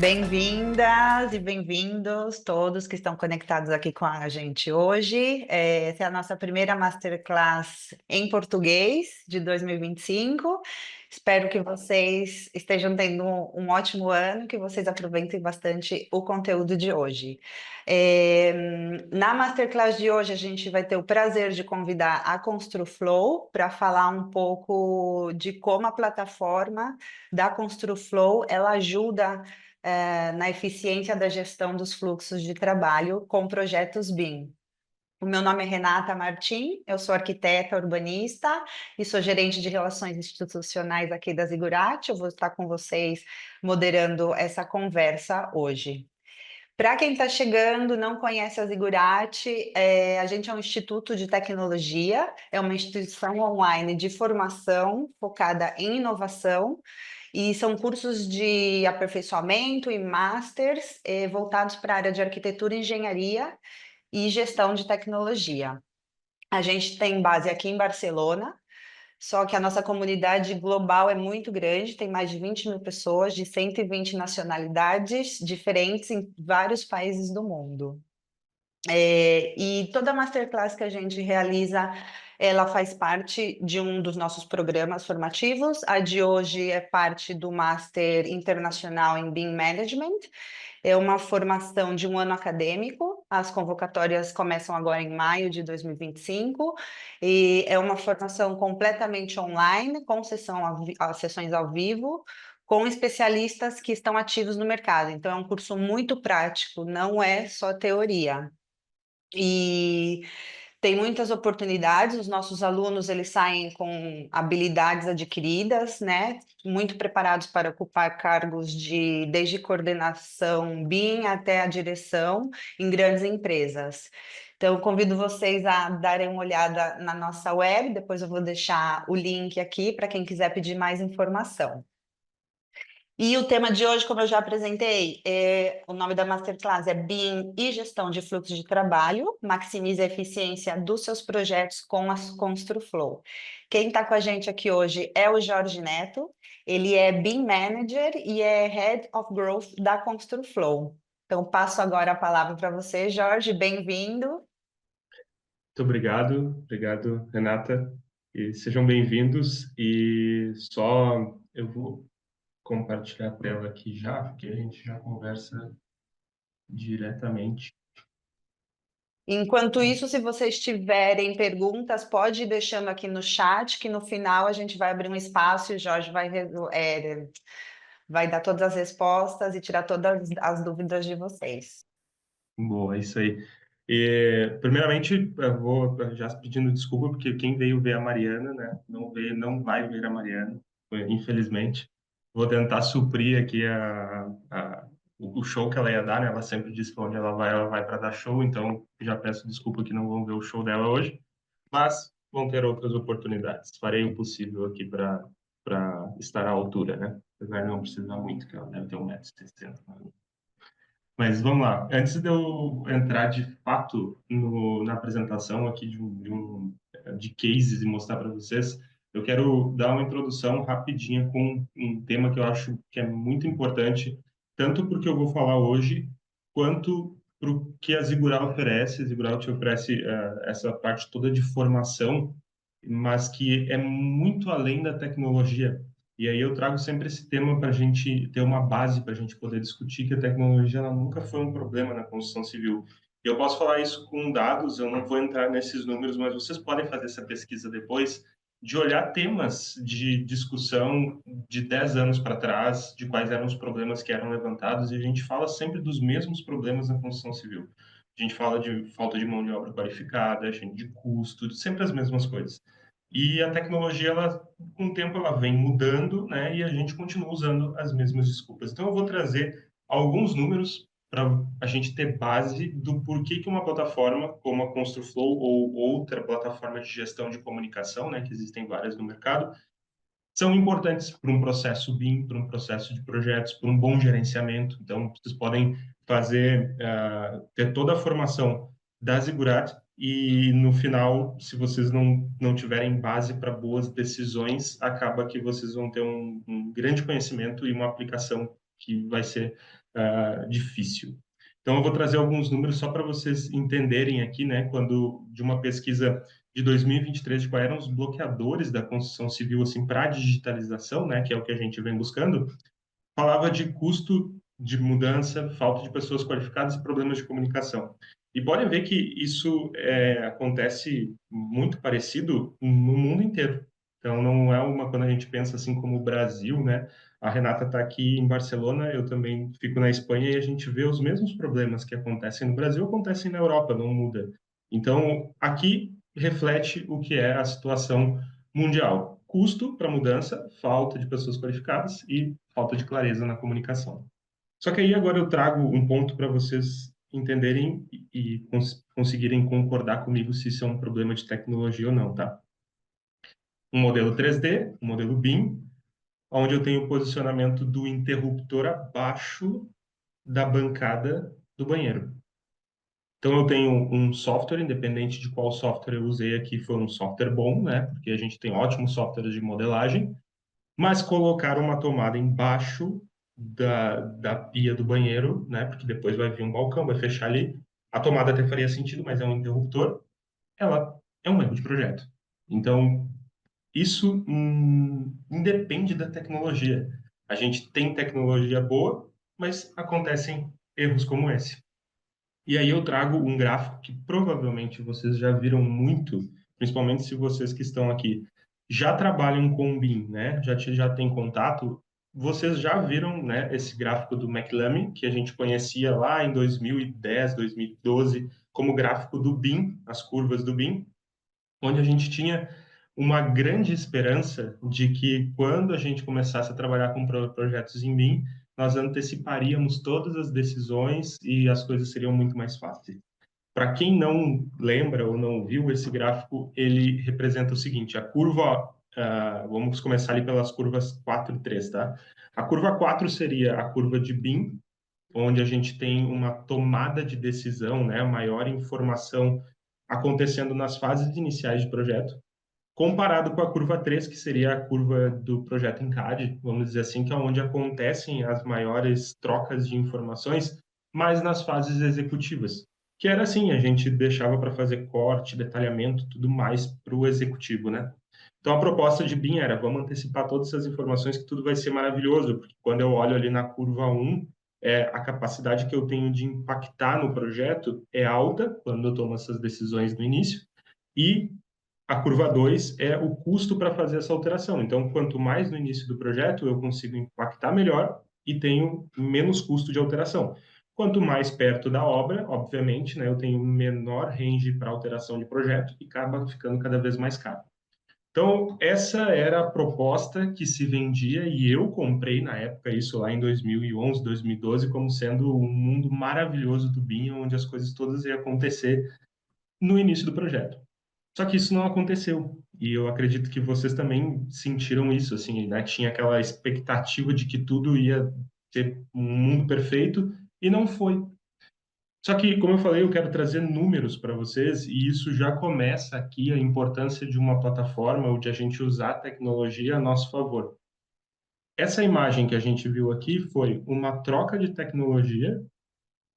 Bem-vindas e bem-vindos todos que estão conectados aqui com a gente hoje. Essa é a nossa primeira Masterclass em português de 2025. Espero que vocês estejam tendo um ótimo ano, que vocês aproveitem bastante o conteúdo de hoje. Na Masterclass de hoje, a gente vai ter o prazer de convidar a Construflow para falar um pouco de como a plataforma da Construflow ela ajuda na eficiência da gestão dos fluxos de trabalho com projetos BIM. O meu nome é Renata Martim, eu sou arquiteta urbanista e sou gerente de relações institucionais aqui da Zigurate. Eu vou estar com vocês moderando essa conversa hoje. Para quem está chegando, não conhece a Zigurate, a gente é um instituto de tecnologia, é uma instituição online de formação focada em inovação e são cursos de aperfeiçoamento e masters voltados para a área de arquitetura, engenharia e gestão de tecnologia. A gente tem base aqui em Barcelona, só que a nossa comunidade global é muito grande, tem mais de 20 mil pessoas de 120 nacionalidades diferentes em vários países do mundo. E toda masterclass que a gente realiza, ela faz parte de um dos nossos programas formativos. A de hoje é parte do Master Internacional em BIM Management. É uma formação de um ano acadêmico. As convocatórias começam agora em maio de 2025 e é uma formação completamente online, com sessões ao vivo, com especialistas que estão ativos no mercado. Então, é um curso muito prático, não é só teoria. E tem muitas oportunidades, os nossos alunos eles saem com habilidades adquiridas, né? Muito preparados para ocupar cargos de desde coordenação BIM até a direção em grandes empresas. Então, convido vocês a darem uma olhada na nossa web, depois eu vou deixar o link aqui para quem quiser pedir mais informação. E o tema de hoje, como eu já apresentei, o nome da Masterclass é BIM e Gestão de Fluxo de Trabalho, maximize a eficiência dos seus projetos com a Construflow. Quem está com a gente aqui hoje é o Jorge Neto, ele é BIM Manager e é Head of Growth da Construflow. Então, passo agora a palavra para você, Jorge, bem-vindo. Muito obrigado, Renata, e sejam bem-vindos. E só eu vou compartilhar a tela aqui já, porque a gente já conversa diretamente. Enquanto isso, se vocês tiverem perguntas, pode ir deixando aqui no chat, que no final a gente vai abrir um espaço e o Jorge vai dar todas as respostas e tirar todas as dúvidas de vocês. Boa, é isso aí. E, primeiramente, eu vou já pedindo desculpa, porque quem veio ver a Mariana, né, não veio, não vai ver a Mariana, infelizmente. Vou tentar suprir aqui o show que ela ia dar, né? Ela sempre diz que onde ela vai para dar show, então já peço desculpa que não vão ver o show dela hoje, mas vão ter outras oportunidades. Farei o possível aqui para estar à altura, né? Apesar de não precisar muito, que ela deve ter 1,60 m. Mas vamos lá. Antes de eu entrar de fato na apresentação aqui de cases e mostrar para vocês, eu quero dar uma introdução rapidinha com um tema que eu acho que é muito importante, tanto porque eu vou falar hoje, quanto para o que a Zigural oferece. A Zigural te oferece essa parte toda de formação, mas que é muito além da tecnologia. E aí eu trago sempre esse tema para a gente ter uma base para a gente poder discutir que a tecnologia ela nunca foi um problema na construção civil. E eu posso falar isso com dados, eu não vou entrar nesses números, mas vocês podem fazer essa pesquisa depois, de olhar temas de discussão de 10 anos para trás, de quais eram os problemas que eram levantados, e a gente fala sempre dos mesmos problemas na construção civil. A gente fala de falta de mão de obra qualificada, de custo, sempre as mesmas coisas. E a tecnologia, ela, com o tempo, ela vem mudando, né? E a gente continua usando as mesmas desculpas. Então, eu vou trazer alguns números para a gente ter base do porquê que uma plataforma como a Construflow ou outra plataforma de gestão de comunicação, né? Que existem várias no mercado, são importantes para um processo BIM, para um processo de projetos, para um bom gerenciamento. Então, vocês podem fazer, ter toda a formação da Zigurat e, no final, se vocês não tiverem base para boas decisões, acaba que vocês vão ter um grande conhecimento e uma aplicação que vai ser difícil. Então, eu vou trazer alguns números só para vocês entenderem aqui, né, quando de uma pesquisa de 2023 de quais eram os bloqueadores da construção civil assim para a digitalização, né, que é o que a gente vem buscando, falava de custo de mudança, falta de pessoas qualificadas e problemas de comunicação. E podem ver que isso acontece muito parecido no mundo inteiro. Então, não é uma quando a gente pensa assim como o Brasil, né? A Renata está aqui em Barcelona, eu também fico na Espanha e a gente vê os mesmos problemas que acontecem no Brasil, acontecem na Europa, não muda. Então, aqui reflete o que é a situação mundial. Custo para mudança, falta de pessoas qualificadas e falta de clareza na comunicação. Só que aí agora eu trago um ponto para vocês entenderem e conseguirem concordar comigo se isso é um problema de tecnologia ou não, tá? Um modelo 3D, um modelo BIM, onde eu tenho o posicionamento do interruptor abaixo da bancada do banheiro. Então eu tenho um software, independente de qual software eu usei aqui, foi um software bom, né? Porque a gente tem ótimos softwares de modelagem, mas colocar uma tomada embaixo da pia do banheiro, né? Porque depois vai vir um balcão, vai fechar ali. A tomada até faria sentido, mas é um interruptor. Ela é um erro de projeto. Então, isso independe da tecnologia. A gente tem tecnologia boa, mas acontecem erros como esse. E aí eu trago um gráfico que provavelmente vocês já viram muito, principalmente se vocês que estão aqui já trabalham com BIM, né? Já têm contato. Vocês já viram, né, esse gráfico do McLamy, que a gente conhecia lá em 2010, 2012, como gráfico do BIM, as curvas do BIM, onde a gente tinha uma grande esperança de que quando a gente começasse a trabalhar com projetos em BIM, nós anteciparíamos todas as decisões e as coisas seriam muito mais fáceis. Para quem não lembra ou não viu esse gráfico, ele representa o seguinte: a curva, vamos começar ali pelas curvas 4 e 3, tá? A curva 4 seria a curva de BIM, onde a gente tem uma tomada de decisão, né, maior informação acontecendo nas fases iniciais de projeto, comparado com a curva 3, que seria a curva do projeto em CAD, vamos dizer assim, que é onde acontecem as maiores trocas de informações, mas nas fases executivas. Que era assim, a gente deixava para fazer corte, detalhamento, tudo mais para o executivo, né? Então a proposta de BIM era, vamos antecipar todas essas informações que tudo vai ser maravilhoso, porque quando eu olho ali na curva 1, a capacidade que eu tenho de impactar no projeto é alta quando eu tomo essas decisões no início, e a curva 2 é o custo para fazer essa alteração. Então, quanto mais no início do projeto eu consigo impactar melhor e tenho menos custo de alteração. Quanto mais perto da obra, obviamente, né, eu tenho menor range para alteração de projeto e acaba ficando cada vez mais caro. Então, essa era a proposta que se vendia e eu comprei na época isso lá em 2011, 2012, como sendo um mundo maravilhoso do BIM, onde as coisas todas iam acontecer no início do projeto. Só que isso não aconteceu. E eu acredito que vocês também sentiram isso, assim, né? Tinha aquela expectativa de que tudo ia ser um mundo perfeito e não foi. Só que, como eu falei, eu quero trazer números para vocês e isso já começa aqui a importância de uma plataforma ou de a gente usar a tecnologia a nosso favor. Essa imagem que a gente viu aqui foi uma troca de tecnologia,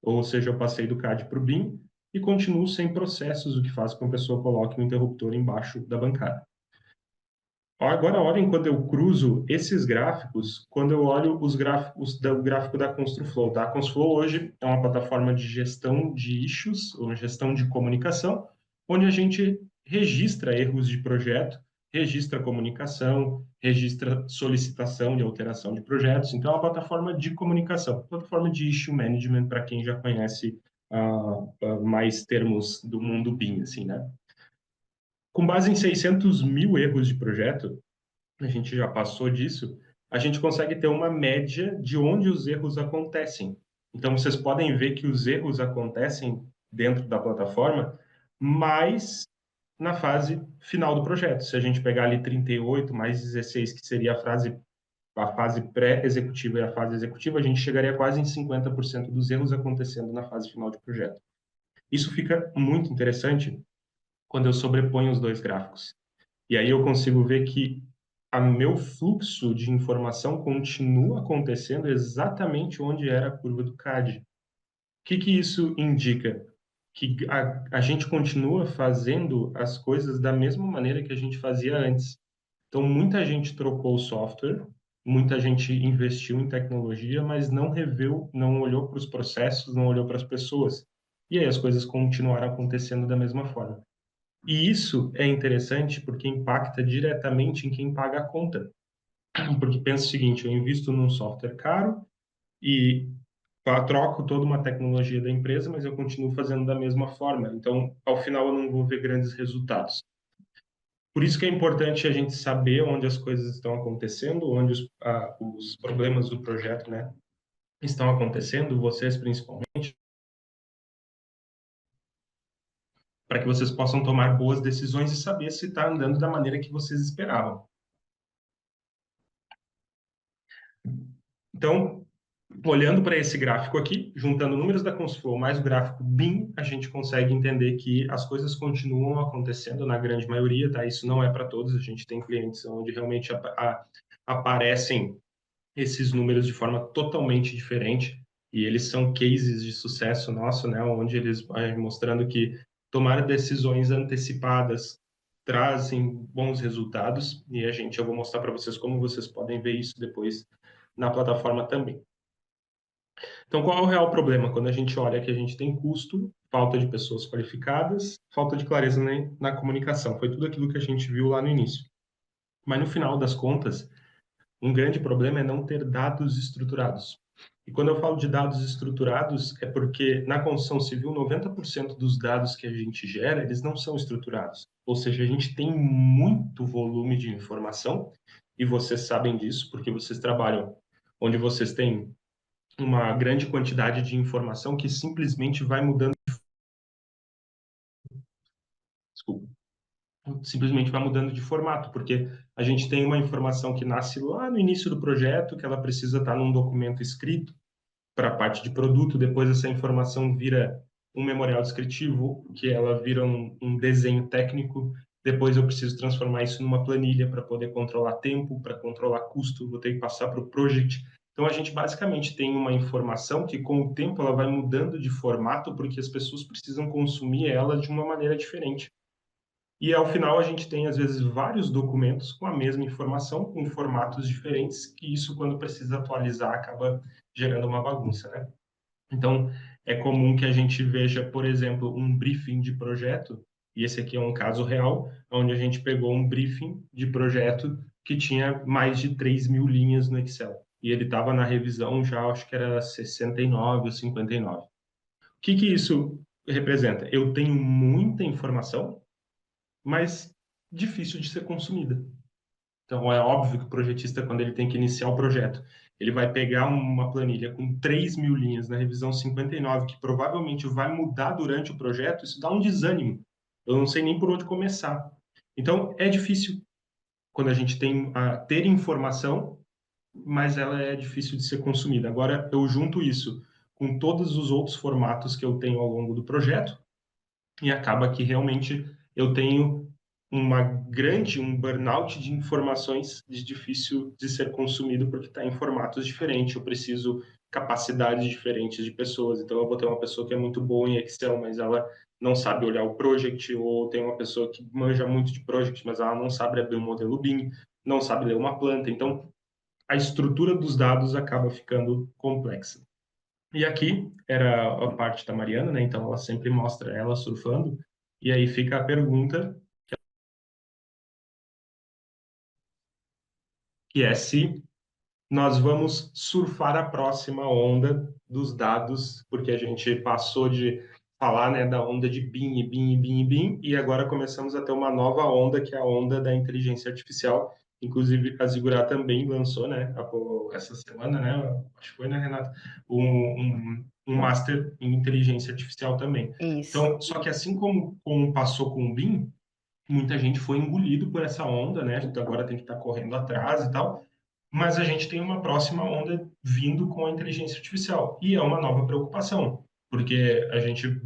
ou seja, eu passei do CAD para o BIM e continuo sem processos, o que faz com que a pessoa coloque um interruptor embaixo da bancada. Agora, olhem quando eu cruzo esses gráficos, quando eu olho os gráficos do gráfico da Construflow. Tá? A Construflow hoje é uma plataforma de gestão de issues, ou gestão de comunicação, onde a gente registra erros de projeto, registra comunicação, registra solicitação de alteração de projetos. Então, é uma plataforma de comunicação, plataforma de issue management, para quem já conhece mais termos do mundo BIM, assim, né? Com base em 600 mil erros de projeto, a gente já passou disso, a gente consegue ter uma média de onde os erros acontecem. Então, vocês podem ver que os erros acontecem dentro da plataforma, mas na fase final do projeto. Se a gente pegar ali 38 mais 16, que seria a fase pré-executiva e a fase executiva, a gente chegaria quase em 50% dos erros acontecendo na fase final de projeto. Isso fica muito interessante quando eu sobreponho os dois gráficos. E aí eu consigo ver que meu fluxo de informação continua acontecendo exatamente onde era a curva do CAD. O que isso indica? Que a gente continua fazendo as coisas da mesma maneira que a gente fazia antes. Então, muita gente trocou o software, muita gente investiu em tecnologia, mas não reveu, não olhou para os processos, não olhou para as pessoas. E aí as coisas continuaram acontecendo da mesma forma. E isso é interessante porque impacta diretamente em quem paga a conta. Porque pensa o seguinte, eu invisto num software caro e troco toda uma tecnologia da empresa, mas eu continuo fazendo da mesma forma. Então, ao final, eu não vou ver grandes resultados. Por isso que é importante a gente saber onde as coisas estão acontecendo, onde os problemas do projeto, né, estão acontecendo, vocês principalmente, para que vocês possam tomar boas decisões e saber se está andando da maneira que vocês esperavam. Então, olhando para esse gráfico aqui, juntando números da Consulflow mais o gráfico BIM, a gente consegue entender que as coisas continuam acontecendo na grande maioria, tá? Isso não é para todos, a gente tem clientes onde realmente aparecem esses números de forma totalmente diferente e eles são cases de sucesso nosso, né? Onde eles vão mostrando que tomar decisões antecipadas trazem bons resultados e eu vou mostrar para vocês como vocês podem ver isso depois na plataforma também. Então, qual é o real problema? Quando a gente olha que a gente tem custo, falta de pessoas qualificadas, falta de clareza na comunicação. Foi tudo aquilo que a gente viu lá no início. Mas no final das contas, um grande problema é não ter dados estruturados. E quando eu falo de dados estruturados, é porque na construção civil, 90% dos dados que a gente gera, eles não são estruturados. Ou seja, a gente tem muito volume de informação, e vocês sabem disso, porque vocês trabalham onde vocês têm uma grande quantidade de informação que simplesmente vai mudando, desculpa, simplesmente vai mudando de formato, porque a gente tem uma informação que nasce lá no início do projeto, que ela precisa estar num documento escrito para a parte de produto, depois essa informação vira um memorial descritivo, que ela vira um desenho técnico, depois eu preciso transformar isso numa planilha para poder controlar tempo, para controlar custo, vou ter que passar para o project. Então, a gente basicamente tem uma informação que, com o tempo, ela vai mudando de formato, porque as pessoas precisam consumir ela de uma maneira diferente. E, ao final, a gente tem, às vezes, vários documentos com a mesma informação, com formatos diferentes, que isso, quando precisa atualizar, acaba gerando uma bagunça, né? Então, é comum que a gente veja, por exemplo, um briefing de projeto, e esse aqui é um caso real, onde a gente pegou um briefing de projeto que tinha mais de 3.000 linhas no Excel. E ele estava na revisão já, acho que era 69 ou 59. O que isso representa? Eu tenho muita informação, mas difícil de ser consumida. Então, é óbvio que o projetista, quando ele tem que iniciar o projeto, ele vai pegar uma planilha com 3.000 linhas na revisão 59, que provavelmente vai mudar durante o projeto, isso dá um desânimo. Eu não sei nem por onde começar. Então, é difícil quando a gente tem a ter informação, mas ela é difícil de ser consumida. Agora, eu junto isso com todos os outros formatos que eu tenho ao longo do projeto, e acaba que realmente eu tenho um burnout de informações difícil de ser consumido porque está em formatos diferentes. Eu preciso capacidades diferentes de pessoas. Então, eu vou ter uma pessoa que é muito boa em Excel, mas ela não sabe olhar o project, ou tem uma pessoa que manja muito de project, mas ela não sabe abrir um modelo BIM, não sabe ler uma planta. Então, a estrutura dos dados acaba ficando complexa. E aqui era a parte da Mariana, né? Então ela sempre mostra ela surfando. E aí fica a pergunta, que é se nós vamos surfar a próxima onda dos dados, porque a gente passou de falar, né, da onda de BIM e BIM e BIM e BIM, e agora começamos a ter uma nova onda, que é a onda da inteligência artificial. Inclusive, a Zigurá também lançou, né, essa semana, né, acho que foi, né, Renata, um master em inteligência artificial também. Isso. Então, só que assim como passou com o BIM, muita gente foi engolido por essa onda, né, a gente agora tem que estar correndo atrás e tal, mas a gente tem uma próxima onda vindo com a inteligência artificial. E é uma nova preocupação, porque a gente,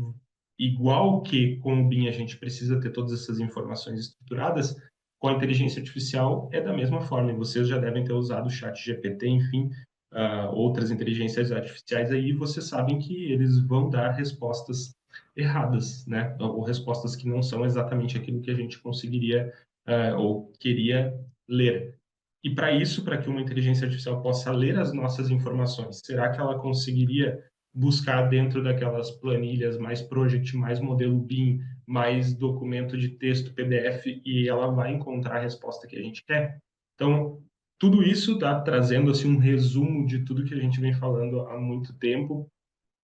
igual que com o BIM a gente precisa ter todas essas informações estruturadas, Com a inteligência artificial é da mesma forma, e vocês já devem ter usado o chat GPT, enfim, outras inteligências artificiais aí, vocês sabem que eles vão dar respostas erradas, né? Ou respostas que não são exatamente aquilo que a gente conseguiria ou queria ler. E para isso, para que uma inteligência artificial possa ler as nossas informações, será que ela conseguiria buscar dentro daquelas planilhas mais project, mais modelo BIM, mais documento de texto PDF e ela vai encontrar a resposta que a gente quer? Então, tudo isso está trazendo assim um resumo de tudo que a gente vem falando há muito tempo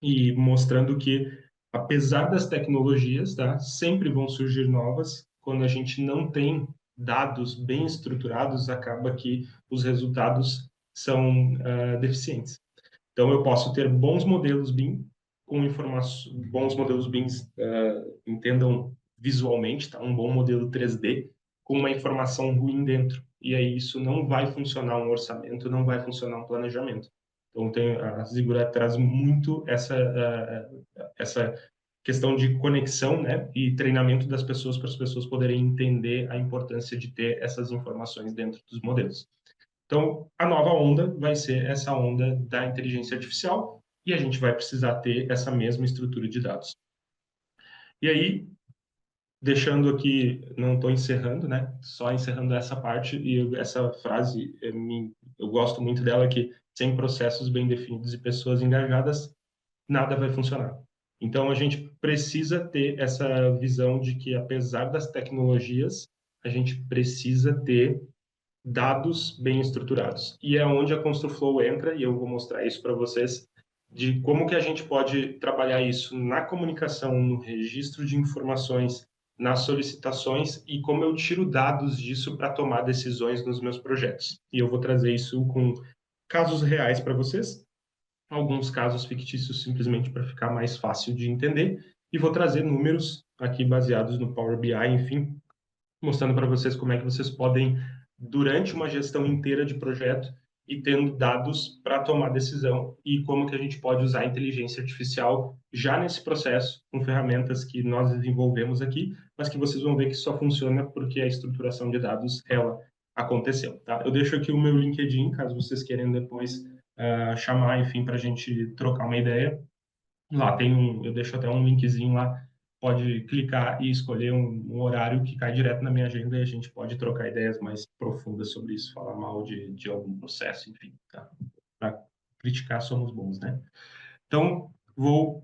e mostrando que, apesar das tecnologias, tá, sempre vão surgir novas. Quando a gente não tem dados bem estruturados, acaba que os resultados são deficientes. Então, eu posso ter bons modelos BIM com informações, bons modelos BIM, entendam visualmente, tá? Um bom modelo 3D com uma informação ruim dentro. E aí isso não vai funcionar um orçamento, não vai funcionar um planejamento. Então, a Ziggurat traz muito essa questão de conexão, né, e treinamento das pessoas para as pessoas poderem entender a importância de ter essas informações dentro dos modelos. Então, a nova onda vai ser essa onda da inteligência artificial e a gente vai precisar ter essa mesma estrutura de dados. E aí, deixando aqui, não estou encerrando, né? Só encerrando essa parte e essa frase, eu gosto muito dela, que sem processos bem definidos e pessoas engajadas, nada vai funcionar. Então, a gente precisa ter essa visão de que, apesar das tecnologias, a gente precisa ter dados bem estruturados. E é onde a ConstruFlow entra, e eu vou mostrar isso para vocês, de como que a gente pode trabalhar isso na comunicação, no registro de informações, nas solicitações e como eu tiro dados disso para tomar decisões nos meus projetos. E eu vou trazer isso com casos reais para vocês, alguns casos fictícios simplesmente para ficar mais fácil de entender, e vou trazer números aqui baseados no Power BI, enfim, mostrando para vocês como é que vocês podem, durante uma gestão inteira de projeto, e tendo dados para tomar decisão e como que a gente pode usar a inteligência artificial já nesse processo, com ferramentas que nós desenvolvemos aqui, mas que vocês vão ver que só funciona porque a estruturação de dados, ela aconteceu, tá? Eu deixo aqui o meu LinkedIn, caso vocês queiram depois chamar, enfim, para a gente trocar uma ideia. Lá tem eu deixo até um linkzinho lá, pode clicar e escolher um horário que cai direto na minha agenda e a gente pode trocar ideias mais profundas sobre isso, falar mal de algum processo, enfim, tá? Para criticar somos bons, né? Então, vou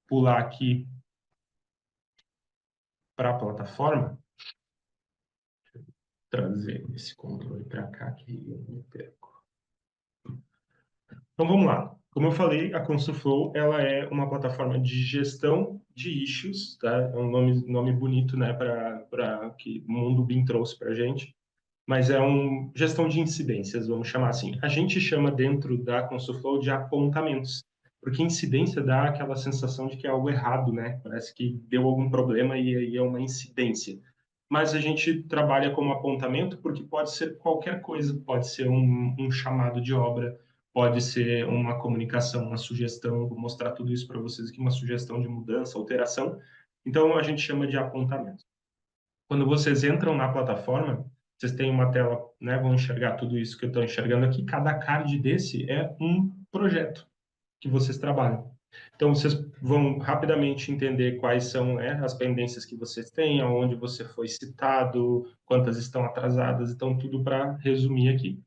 pular aqui para a plataforma, trazer esse controle para cá que eu me perco. Então vamos lá. Como eu falei, a ConstruFlow ela é uma plataforma de gestão de issues, tá? É um nome bonito, né, para que o mundo BIM trouxe para a gente, mas é uma gestão de incidências, vamos chamar assim. A gente chama dentro da ConstruFlow de apontamentos, porque incidência dá aquela sensação de que é algo errado, né? Parece que deu algum problema e aí é uma incidência. Mas a gente trabalha como apontamento porque pode ser qualquer coisa, pode ser um chamado de obra, pode ser uma comunicação, uma sugestão, vou mostrar tudo isso para vocês aqui, uma sugestão de mudança, alteração. Então, a gente chama de apontamento. Quando vocês entram na plataforma, vocês têm uma tela, né, vão enxergar tudo isso que eu estou enxergando aqui. Cada card desse é um projeto que vocês trabalham. Então, vocês vão rapidamente entender quais são, né, as pendências que vocês têm, aonde você foi citado, quantas estão atrasadas, então tudo para resumir aqui.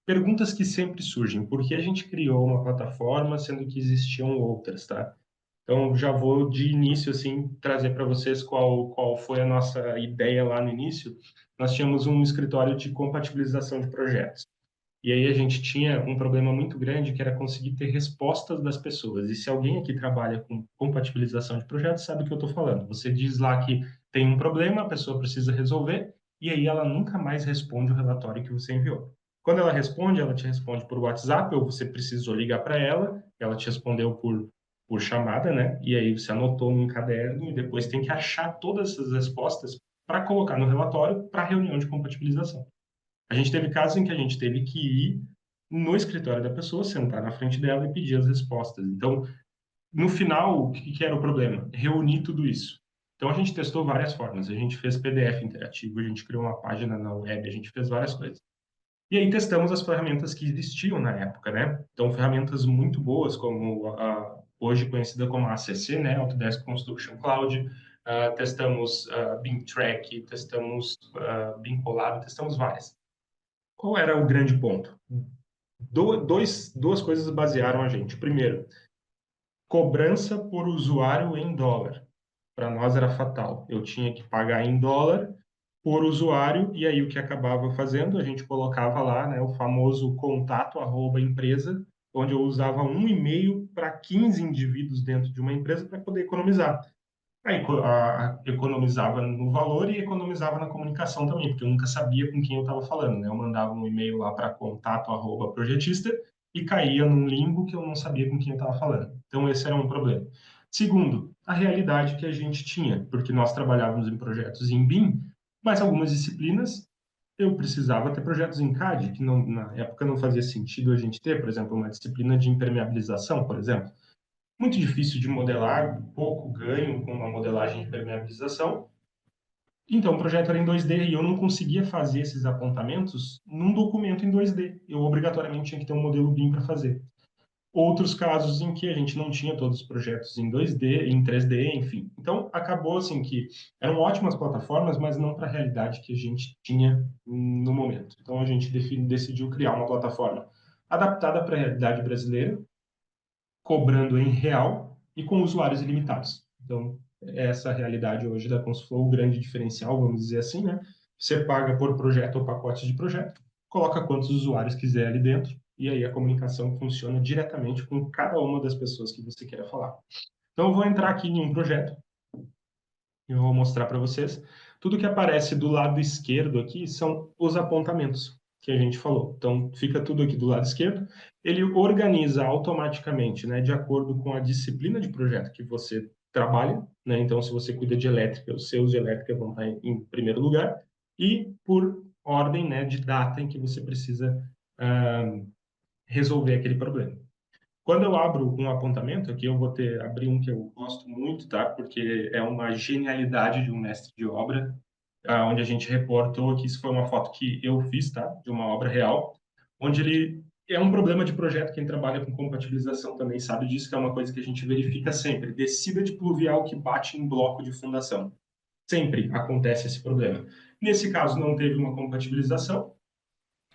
Perguntas que sempre surgem. Por que a gente criou uma plataforma, sendo que existiam outras, tá? Então, já vou de início, assim, trazer para vocês qual foi a nossa ideia lá no início. Nós tínhamos um escritório de compatibilização de projetos. E aí a gente tinha um problema muito grande, que era conseguir ter respostas das pessoas. E se alguém aqui trabalha com compatibilização de projetos, sabe o que eu estou falando. Você diz lá que tem um problema, a pessoa precisa resolver, e aí ela nunca mais responde o relatório que você enviou. Quando ela te responde por WhatsApp, ou você precisou ligar para ela te respondeu por chamada, né? E aí você anotou num caderno e depois tem que achar todas essas respostas para colocar no relatório para a reunião de compatibilização. A gente teve casos em que a gente teve que ir no escritório da pessoa, sentar na frente dela e pedir as respostas. Então, no final, o que era o problema? Reunir tudo isso. Então, a gente testou várias formas. A gente fez PDF interativo, a gente criou uma página na web, a gente fez várias coisas. E aí testamos as ferramentas que existiam na época, né? Então, ferramentas muito boas, como a hoje conhecida como ACC, né? Autodesk Construction Cloud. Testamos BIM Track, testamos BIM Collab, testamos várias. Qual era o grande ponto? Duas coisas basearam a gente. Primeiro, cobrança por usuário em dólar. Para nós era fatal. Eu tinha que pagar em dólar por usuário, e aí o que acabava fazendo, a gente colocava lá, né, o famoso contato arroba empresa, onde eu usava um e-mail para 15 indivíduos dentro de uma empresa para poder economizar. Aí economizava no valor e economizava na comunicação também, porque eu nunca sabia com quem eu estava falando, né? Eu mandava um e-mail lá para contato@projetista e caía num limbo que eu não sabia com quem eu estava falando. Então esse era um problema. Segundo, a realidade que a gente tinha, porque nós trabalhávamos em projetos em BIM, mas algumas disciplinas eu precisava ter projetos em CAD, que não, na época não fazia sentido a gente ter, por exemplo, uma disciplina de impermeabilização, por exemplo. Muito difícil de modelar, pouco ganho com uma modelagem de permeabilização. Então, o projeto era em 2D e eu não conseguia fazer esses apontamentos num documento em 2D. Eu obrigatoriamente tinha que ter um modelo BIM para fazer. Outros casos em que a gente não tinha todos os projetos em 2D, em 3D, enfim. Então, acabou assim que eram ótimas plataformas, mas não para a realidade que a gente tinha no momento. Então, a gente decidiu criar uma plataforma adaptada para a realidade brasileira, cobrando em real e com usuários ilimitados. Então, essa é a realidade hoje da Consulflow, o grande diferencial, vamos dizer assim, né? Você paga por projeto ou pacote de projeto, coloca quantos usuários quiser ali dentro, e aí a comunicação funciona diretamente com cada uma das pessoas que você queira falar. Então, eu vou entrar aqui em um projeto, eu vou mostrar para vocês. Tudo que aparece do lado esquerdo aqui são os apontamentos que a gente falou. Então, fica tudo aqui do lado esquerdo. Ele organiza automaticamente, né, de acordo com a disciplina de projeto que você trabalha, né? Então, se você cuida de elétrica, os seus de elétrica vão estar em primeiro lugar e por ordem, né, de data em que você precisa resolver aquele problema. Quando eu abro um apontamento, aqui eu vou abrir um que eu gosto muito, tá? Porque é uma genialidade de um mestre de obra, onde a gente reportou que isso foi uma foto que eu fiz, tá? De uma obra real, onde ele é um problema de projeto. Quem trabalha com compatibilização também sabe disso, que é uma coisa que a gente verifica sempre. Descida de pluvial que bate em bloco de fundação. Sempre acontece esse problema. Nesse caso, não teve uma compatibilização,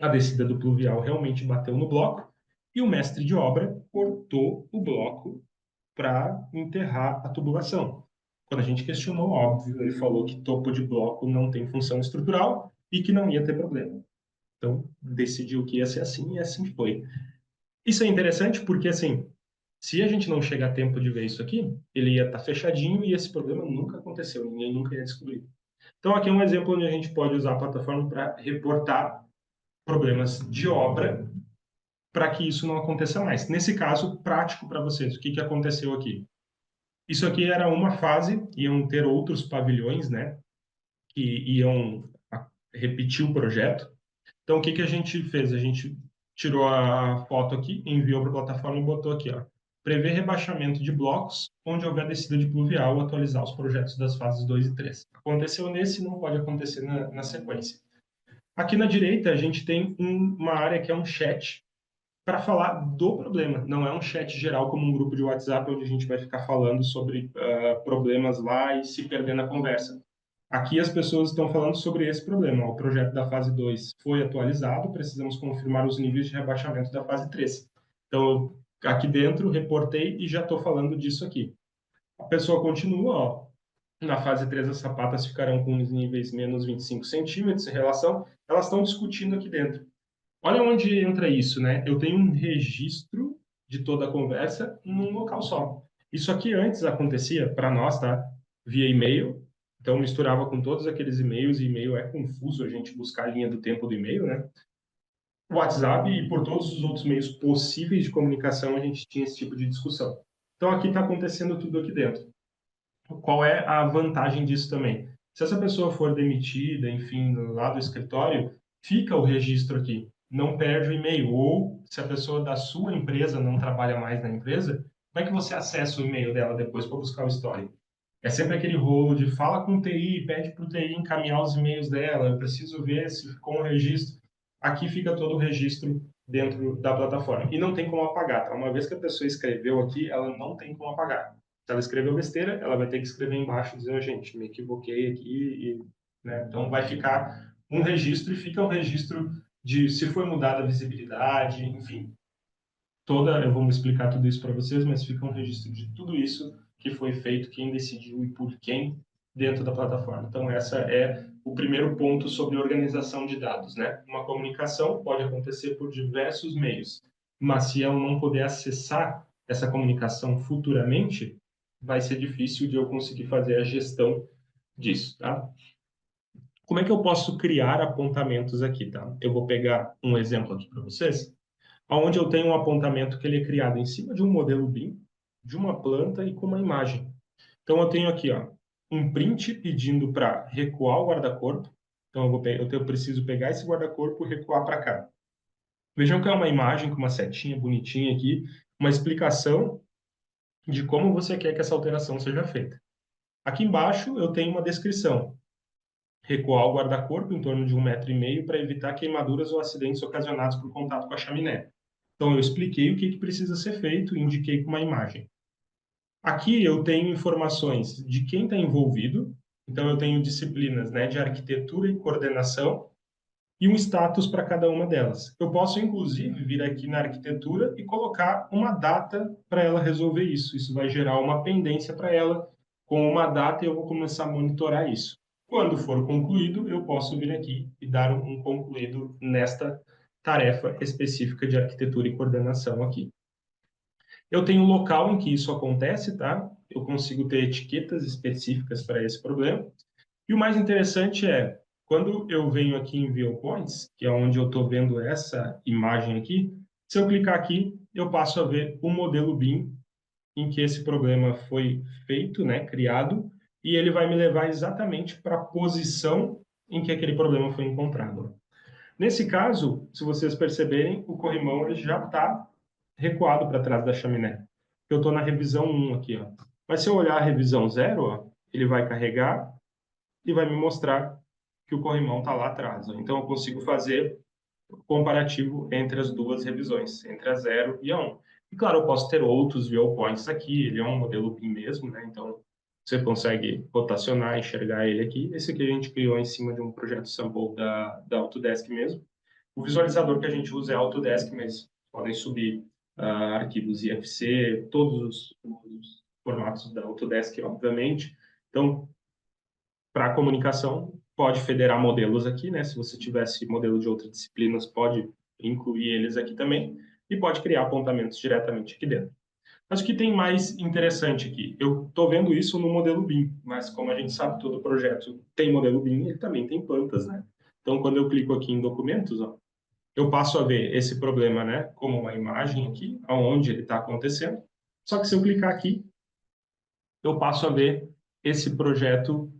a descida do pluvial realmente bateu no bloco e o mestre de obra cortou o bloco para enterrar a tubulação. Quando a gente questionou, óbvio, ele falou que topo de bloco não tem função estrutural e que não ia ter problema. Então, decidiu que ia ser assim e assim foi. Isso é interessante porque, assim, se a gente não chegar a tempo de ver isso aqui, ele ia estar fechadinho e esse problema nunca aconteceu, ninguém nunca ia descobrir. Então, aqui é um exemplo onde a gente pode usar a plataforma para reportar problemas de obra para que isso não aconteça mais. Nesse caso, prático para vocês, o que, que aconteceu aqui? Isso aqui era uma fase, iam ter outros pavilhões, né, que iam repetir o projeto. Então, o que, que a gente fez? A gente tirou a foto aqui, enviou para a plataforma e botou aqui, ó, prever rebaixamento de blocos, onde houver descida de pluvial, atualizar os projetos das fases 2 e 3. Aconteceu nesse, não pode acontecer na sequência. Aqui na direita, a gente tem uma área que é um chat, para falar do problema. Não é um chat geral como um grupo de WhatsApp onde a gente vai ficar falando sobre problemas lá e se perder na conversa. Aqui as pessoas estão falando sobre esse problema. O projeto da fase 2 foi atualizado, precisamos confirmar os níveis de rebaixamento da fase 3. Então, aqui dentro, reportei e já estou falando disso aqui. A pessoa continua, ó, na fase 3 as sapatas ficarão com os níveis menos 25 centímetros em relação, elas estão discutindo aqui dentro. Olha onde entra isso, né? Eu tenho um registro de toda a conversa num local só. Isso aqui antes acontecia para nós, tá? Via e-mail. Então misturava com todos aqueles e-mails, e e-mail é confuso a gente buscar a linha do tempo do e-mail, né? WhatsApp e por todos os outros meios possíveis de comunicação a gente tinha esse tipo de discussão. Então aqui está acontecendo tudo aqui dentro. Qual é a vantagem disso também? Se essa pessoa for demitida, enfim, lá do escritório, fica o registro aqui, não perde o e-mail. Ou se a pessoa da sua empresa não trabalha mais na empresa, como é que você acessa o e-mail dela depois para buscar o histórico? É sempre aquele rolo de fala com o TI, pede para o TI encaminhar os e-mails dela, eu preciso ver se ficou um registro. Aqui fica todo o registro dentro da plataforma. E não tem como apagar, tá? Uma vez que a pessoa escreveu aqui, ela não tem como apagar. Se ela escreveu besteira, ela vai ter que escrever embaixo dizendo, gente, me equivoquei aqui, né? Então vai ficar um registro e fica um registro de se foi mudada a visibilidade, enfim, eu vou explicar tudo isso para vocês, mas fica um registro de tudo isso que foi feito, quem decidiu e por quem dentro da plataforma. Então, essa é o primeiro ponto sobre organização de dados, né? Uma comunicação pode acontecer por diversos meios, mas se eu não puder acessar essa comunicação futuramente, vai ser difícil de eu conseguir fazer a gestão disso, tá? Como é que eu posso criar apontamentos aqui, tá? Eu vou pegar um exemplo aqui para vocês onde eu tenho um apontamento que ele é criado em cima de um modelo BIM, de uma planta e com uma imagem. Então, eu tenho aqui ó, um print pedindo para recuar o guarda-corpo. Então, eu preciso pegar esse guarda-corpo e recuar para cá. Vejam que é uma imagem com uma setinha bonitinha aqui, uma explicação de como você quer que essa alteração seja feita. Aqui embaixo, eu tenho uma descrição. Recuar o guarda-corpo em torno de 1,5 m para evitar queimaduras ou acidentes ocasionados por contato com a chaminé. Então, eu expliquei o que precisa ser feito e indiquei com uma imagem. Aqui eu tenho informações de quem está envolvido, então eu tenho disciplinas, né, de arquitetura e coordenação e um status para cada uma delas. Eu posso, inclusive, vir aqui na arquitetura e colocar uma data para ela resolver isso. Isso vai gerar uma pendência para ela com uma data e eu vou começar a monitorar isso. Quando for concluído, eu posso vir aqui e dar um concluído nesta tarefa específica de arquitetura e coordenação aqui. Eu tenho o local em que isso acontece, tá? Eu consigo ter etiquetas específicas para esse problema. E o mais interessante é, quando eu venho aqui em Viewpoints, que é onde eu estou vendo essa imagem aqui, se eu clicar aqui, eu passo a ver o modelo BIM em que esse problema foi feito, né, criado, e ele vai me levar exatamente para a posição em que aquele problema foi encontrado. Nesse caso, se vocês perceberem, o corrimão ele já está recuado para trás da chaminé. Eu estou na revisão 1 aqui, ó. Mas se eu olhar a revisão 0, ó, ele vai carregar e vai me mostrar que o corrimão está lá atrás. Ó. Então, eu consigo fazer comparativo entre as duas revisões, entre a 0 e a 1. E, claro, eu posso ter outros viewpoints aqui, ele é um modelo BIM mesmo, né? Então, você consegue rotacionar, enxergar ele aqui. Esse aqui a gente criou em cima de um projeto sample da Autodesk mesmo. O visualizador que a gente usa é Autodesk, mas podem subir arquivos IFC, todos os formatos da Autodesk, obviamente. Então, para comunicação, pode federar modelos aqui, né? Se você tivesse modelo de outras disciplinas, pode incluir eles aqui também e pode criar apontamentos diretamente aqui dentro. Mas o que tem mais interessante aqui? Eu estou vendo isso no modelo BIM, mas como a gente sabe, todo projeto tem modelo BIM, ele também tem plantas, né? Então, quando eu clico aqui em documentos, ó, eu passo a ver esse problema, né, como uma imagem aqui, aonde ele está acontecendo. Só que se eu clicar aqui, eu passo a ver esse projeto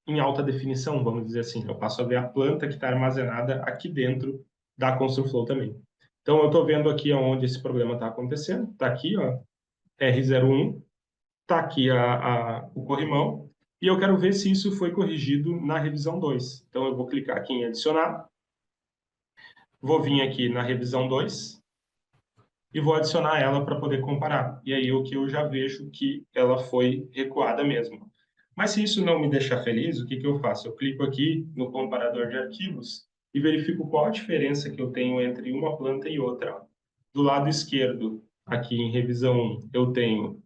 em alta definição, vamos dizer assim. Eu passo a ver a planta que está armazenada aqui dentro da ConstruFlow também. Então, eu estou vendo aqui onde esse problema está acontecendo. Está aqui, ó, R01, está aqui o corrimão, e eu quero ver se isso foi corrigido na revisão 2. Então, eu vou clicar aqui em adicionar, vou vir aqui na revisão 2, e vou adicionar ela para poder comparar. E aí o que eu já vejo que ela foi recuada mesmo. Mas se isso não me deixar feliz, o que eu faço? Eu clico aqui no comparador de arquivos e verifico qual a diferença que eu tenho entre uma planta e outra. Do lado esquerdo, aqui em revisão 1, eu tenho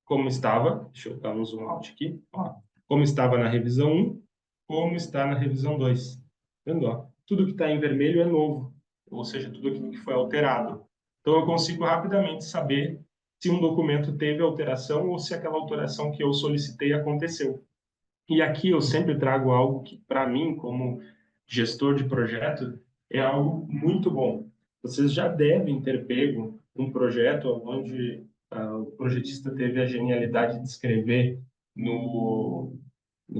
como estava, deixa eu dar um zoom out aqui, ó, como estava na revisão 1, como está na revisão 2. Vendo, ó? Tudo que está em vermelho é novo, ou seja, tudo aquilo que foi alterado. Então, eu consigo rapidamente saber se um documento teve alteração ou se aquela alteração que eu solicitei aconteceu. E aqui eu sempre trago algo que, para mim, como gestor de projeto, é algo muito bom. Vocês já devem ter pego um projeto onde o projetista teve a genialidade de escrever no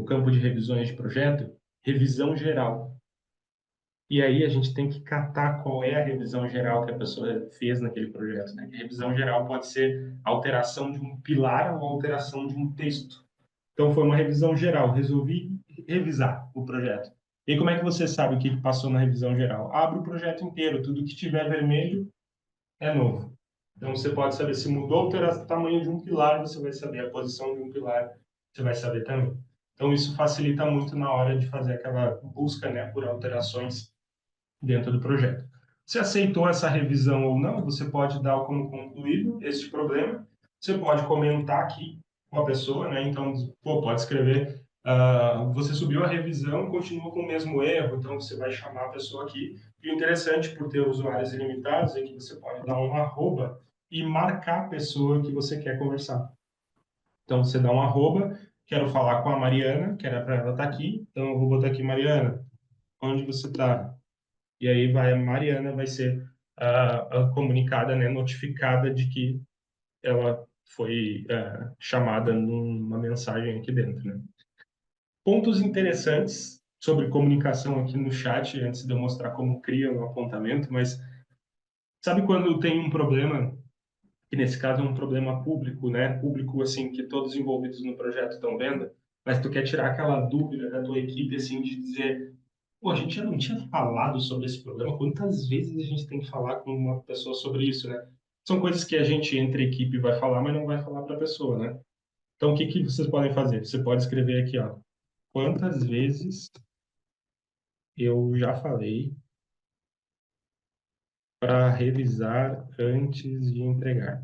campo de revisões de projeto, revisão geral. e aí a gente tem que catar qual é a revisão geral que a pessoa fez naquele projeto, né? A revisão geral pode ser alteração de um pilar ou alteração de um texto. Então, foi uma revisão geral. Resolvi revisar o projeto. E como é que você sabe o que passou na revisão geral? Abre o projeto inteiro. Tudo que tiver vermelho é novo. Então, você pode saber se mudou o tamanho de um pilar, você vai saber a posição de um pilar, você vai saber também. Então, isso facilita muito na hora de fazer aquela busca, né, por alterações dentro do projeto. Se aceitou essa revisão ou não, você pode dar como concluído este problema. Você pode comentar aqui com a pessoa, né? Então, pô, pode escrever, você subiu a revisão, continua com o mesmo erro, então você vai chamar a pessoa aqui. E o interessante por ter usuários ilimitados é que você pode dar um arroba e marcar a pessoa que você quer conversar. Então, você dá um arroba, quero falar com a Mariana, que era para ela estar aqui, então eu vou botar aqui, Mariana, onde você está? E aí a Mariana vai ser comunicada, né, notificada de que ela foi chamada numa mensagem aqui dentro, né? Pontos interessantes sobre comunicação aqui no chat, antes de eu mostrar como cria o apontamento, mas sabe quando tem um problema, que nesse caso é um problema público, né? Público, assim, que todos os envolvidos no projeto estão vendo, mas tu quer tirar aquela dúvida da tua equipe, assim, de dizer: pô, a gente já não tinha falado sobre esse problema. Quantas vezes a gente tem que falar com uma pessoa sobre isso, né? São coisas que a gente, entre equipe, vai falar, mas não vai falar para a pessoa, né? Então, o que que vocês podem fazer? Você pode escrever aqui, ó. Quantas vezes eu já falei para revisar antes de entregar?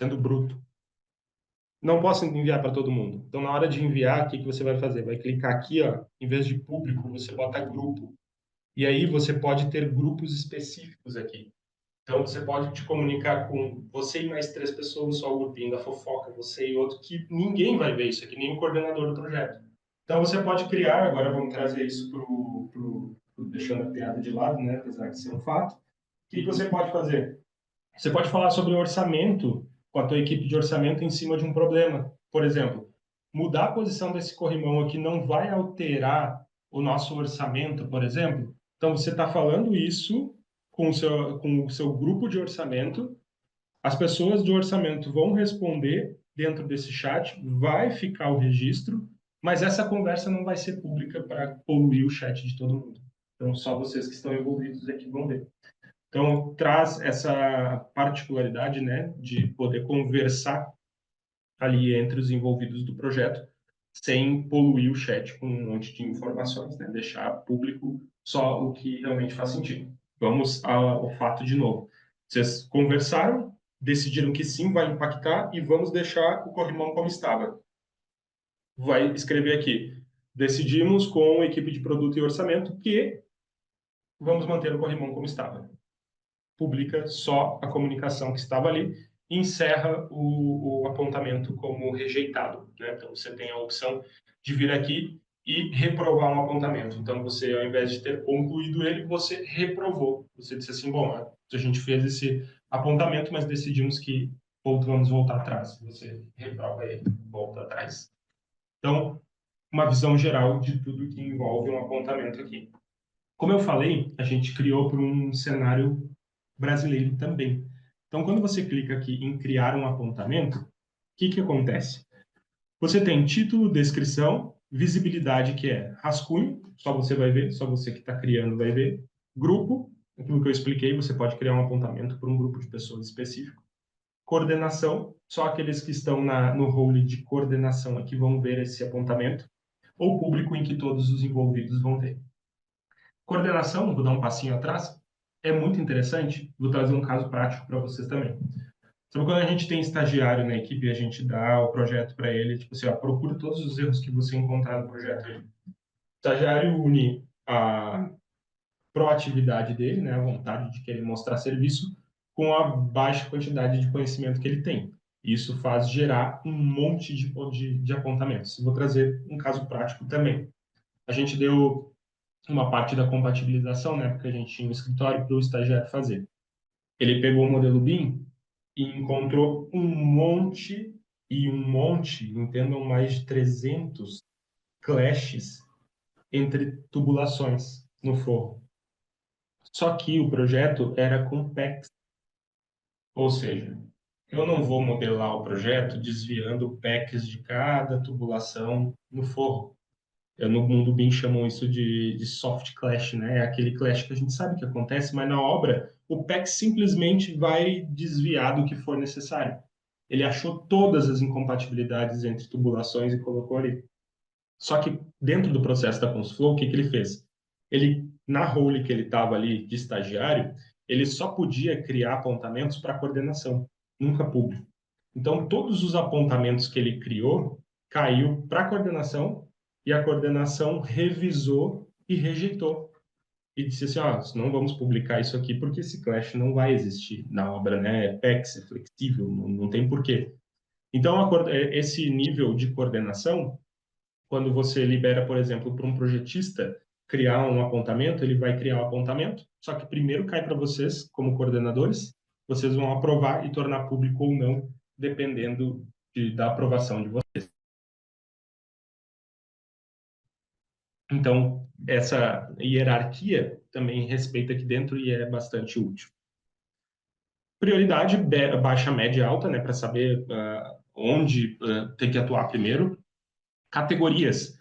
Sendo bruto. Não posso enviar para todo mundo. Então, na hora de enviar, o que que você vai fazer? Vai clicar aqui, ó. Em vez de público, você bota grupo. E aí você pode ter grupos específicos aqui. Então, você pode te comunicar com você e mais três pessoas, só o grupinho da fofoca, você e outro, que ninguém vai ver isso aqui, nem o coordenador do projeto. Então, você pode criar, agora vamos trazer isso deixando a piada de lado, né, apesar de ser um fato. O que você pode fazer? Você pode falar sobre orçamento com a tua equipe de orçamento em cima de um problema. Por exemplo, mudar a posição desse corrimão aqui não vai alterar o nosso orçamento, por exemplo. Então, você está falando isso com o seu grupo de orçamento, as pessoas do orçamento vão responder dentro desse chat, vai ficar o registro, mas essa conversa não vai ser pública para poluir o chat de todo mundo. Então, só vocês que estão envolvidos aqui vão ver. Então, traz essa particularidade, né, de poder conversar ali entre os envolvidos do projeto, sem poluir o chat com um monte de informações, né, deixar público só o que realmente faz sentido. Vamos ao fato de novo. Vocês conversaram, decidiram que sim, vai impactar e vamos deixar o corrimão como estava. Vai escrever aqui. Decidimos com a equipe de produto e orçamento que vamos manter o corrimão como estava. Publica só a comunicação que estava ali e encerra o apontamento como rejeitado, né? Então, você tem a opção de vir aqui e reprovar um apontamento. Então, você, ao invés de ter concluído ele, você reprovou. Você disse assim, bom, a gente fez esse apontamento, mas decidimos que vamos voltar atrás. Você reprova ele, volta atrás. Então, uma visão geral de tudo que envolve um apontamento aqui. Como eu falei, a gente criou para um cenário brasileiro também. Então, quando você clica aqui em criar um apontamento, o que que acontece? Você tem título, descrição, visibilidade, que é rascunho, só você vai ver, só você que está criando vai ver. Grupo, aquilo que eu expliquei, você pode criar um apontamento para um grupo de pessoas específico. Coordenação, só aqueles que estão no role de coordenação aqui vão ver esse apontamento. Ou público em que todos os envolvidos vão ver. Coordenação, vou dar um passinho atrás, é muito interessante. Vou trazer um caso prático para vocês também. Sabe quando a gente tem estagiário na equipe e a gente dá o projeto para ele, tipo assim, ó, procura todos os erros que você encontrar no projeto. O estagiário une a proatividade dele, né, a vontade de querer mostrar serviço, com a baixa quantidade de conhecimento que ele tem. Isso faz gerar um monte de apontamentos. Vou trazer um caso prático também. A gente deu uma parte da compatibilização, né, porque a gente tinha um escritório para o estagiário fazer. Ele pegou o modelo BIM e encontrou um monte, entendam, mais de 300 clashes entre tubulações no forro. Só que o projeto era com PEX, ou seja, eu não vou modelar o projeto desviando PECs de cada tubulação no forro. No mundo BIM chamam isso de soft clash, né? É aquele clash que a gente sabe que acontece, mas na obra o PEC simplesmente vai desviar do que for necessário. Ele achou todas as incompatibilidades entre tubulações e colocou ali. Só que dentro do processo da ConstruFlow, o que ele fez? Ele, na role que ele estava ali de estagiário, ele só podia criar apontamentos para coordenação, nunca público. Então, todos os apontamentos que ele criou caiu para a coordenação e a coordenação revisou e rejeitou. E disse assim, não vamos publicar isso aqui porque esse clash não vai existir na obra, né? É PEX, é flexível, não tem porquê. Então, esse nível de coordenação, quando você libera, por exemplo, para um projetista criar um apontamento, ele vai criar o apontamento, só que primeiro cai para vocês, como coordenadores, vocês vão aprovar e tornar público ou não, dependendo da aprovação de vocês. Então, essa hierarquia também respeita aqui dentro e é bastante útil. Prioridade baixa, média e alta, né, para saber onde tem que atuar primeiro. Categorias.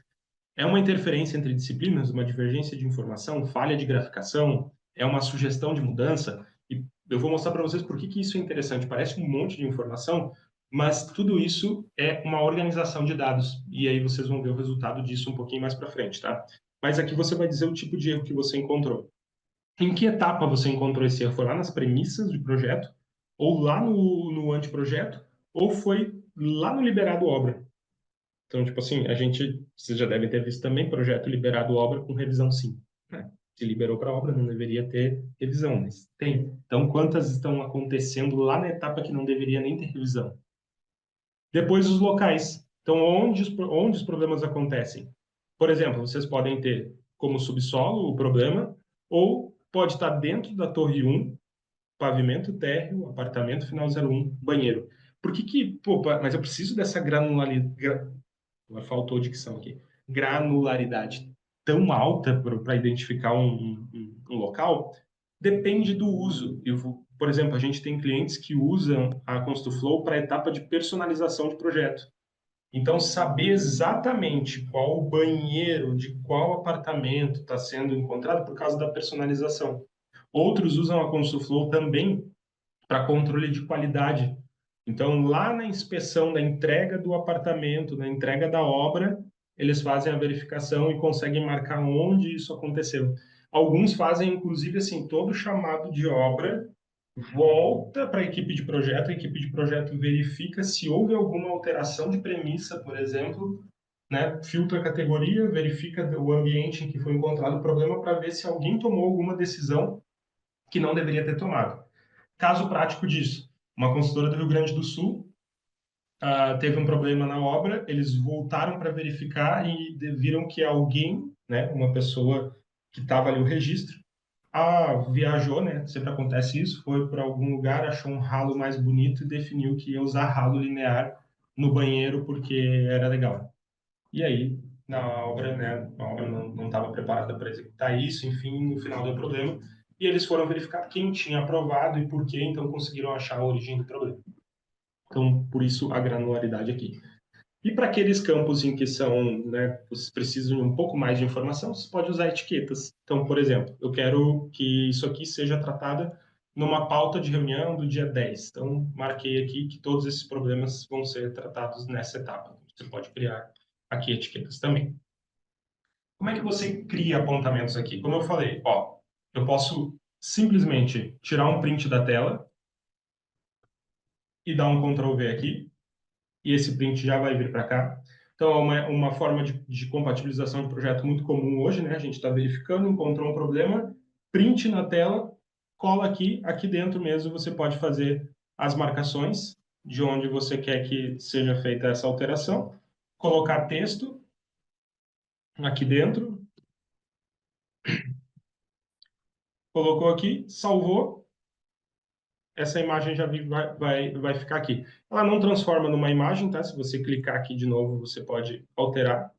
É uma interferência entre disciplinas, uma divergência de informação, falha de graficação, é uma sugestão de mudança. E eu vou mostrar para vocês por que isso é interessante. Parece um monte de informação, mas tudo isso é uma organização de dados. E aí vocês vão ver o resultado disso um pouquinho mais para frente, tá? Mas aqui você vai dizer o tipo de erro que você encontrou. Em que etapa você encontrou esse erro? Foi lá nas premissas do projeto? Ou lá no anteprojeto? Ou foi lá no liberado obra? Então, tipo assim, vocês já devem ter visto também projeto liberado obra com revisão sim, né? Se liberou para obra, não deveria ter revisão, mas tem. Então, quantas estão acontecendo lá na etapa que não deveria nem ter revisão? Depois, os locais. Então, onde os problemas acontecem? Por exemplo, vocês podem ter como subsolo o problema, ou pode estar dentro da torre 1, pavimento térreo, apartamento final 01, banheiro. Por que pô, mas eu preciso dessa granularidade, faltou dicção aqui, granularidade tão alta para identificar um local? Depende do uso. Por exemplo, a gente tem clientes que usam a ConstruFlow para a etapa de personalização de projeto. Então, saber exatamente qual banheiro de qual apartamento está sendo encontrado por causa da personalização. Outros usam a ConstruFlow também para controle de qualidade. Então, lá na inspeção da entrega do apartamento, na entrega da obra, eles fazem a verificação e conseguem marcar onde isso aconteceu. Alguns fazem, inclusive, assim, todo chamado de obra volta para a equipe de projeto verifica se houve alguma alteração de premissa, por exemplo, né? Filtra a categoria, verifica o ambiente em que foi encontrado o problema para ver se alguém tomou alguma decisão que não deveria ter tomado. Caso prático disso, uma consultora do Rio Grande do Sul teve um problema na obra, eles voltaram para verificar e viram que alguém, né, uma pessoa que estava ali o registro, viajou, né, sempre acontece isso, foi para algum lugar, achou um ralo mais bonito e definiu que ia usar ralo linear no banheiro porque era legal. E aí, na obra, né, a obra não estava preparada para executar isso, enfim, no final deu problema. E eles foram verificar quem tinha aprovado e por quê, então conseguiram achar a origem do problema. Então, por isso a granularidade aqui. E para aqueles campos em que são, né, vocês precisam de um pouco mais de informação, você pode usar etiquetas. Então, por exemplo, eu quero que isso aqui seja tratado numa pauta de reunião do dia 10. Então, marquei aqui que todos esses problemas vão ser tratados nessa etapa. Você pode criar aqui etiquetas também. Como é que você cria apontamentos aqui? Como eu falei, eu posso simplesmente tirar um print da tela e dar um Ctrl V aqui, e esse print já vai vir para cá. Então, é uma forma de compatibilização de projeto muito comum hoje, né? A gente está verificando, encontrou um problema, print na tela, cola aqui dentro mesmo você pode fazer as marcações de onde você quer que seja feita essa alteração, colocar texto aqui dentro, colocou aqui, salvou, essa imagem já vai ficar aqui. Ela não transforma numa imagem, tá? Se você clicar aqui de novo, você pode alterar.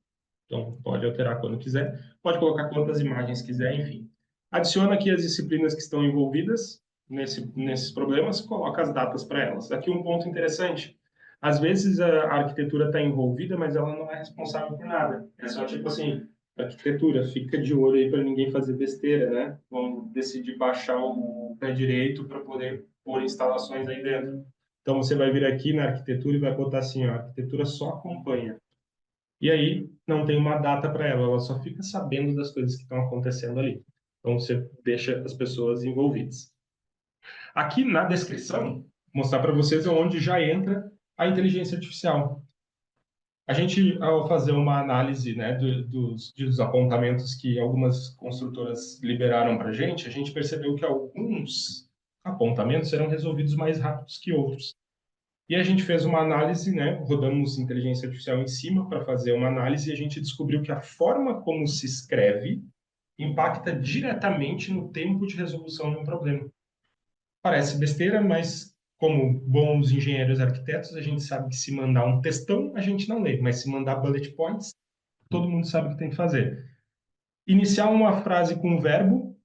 Então, pode alterar quando quiser. Pode colocar quantas imagens quiser, enfim. adiciona aqui as disciplinas que estão envolvidas nesses problemas, coloca as datas para elas. Aqui um ponto interessante. Às vezes a arquitetura está envolvida, mas ela não é responsável por nada. É só tipo assim, arquitetura, fica de olho aí para ninguém fazer besteira, né? Vamos decidir baixar o pé direito para poder pôr instalações aí dentro. Então você vai vir aqui na arquitetura e vai botar assim, ó, a arquitetura só acompanha. E aí não tem uma data para ela, ela só fica sabendo das coisas que estão acontecendo ali. Então você deixa as pessoas envolvidas. Aqui na descrição, mostrar para vocês onde já entra a inteligência artificial. A gente, ao fazer uma análise, né, dos apontamentos que algumas construtoras liberaram para a gente percebeu que alguns apontamentos serão resolvidos mais rápidos que outros. E a gente fez uma análise, né, rodamos inteligência artificial em cima para fazer uma análise e a gente descobriu que a forma como se escreve impacta diretamente no tempo de resolução de um problema. Parece besteira, mas como bons engenheiros arquitetos, a gente sabe que se mandar um textão, a gente não lê, mas se mandar bullet points, todo mundo sabe o que tem que fazer. Iniciar uma frase com um verbo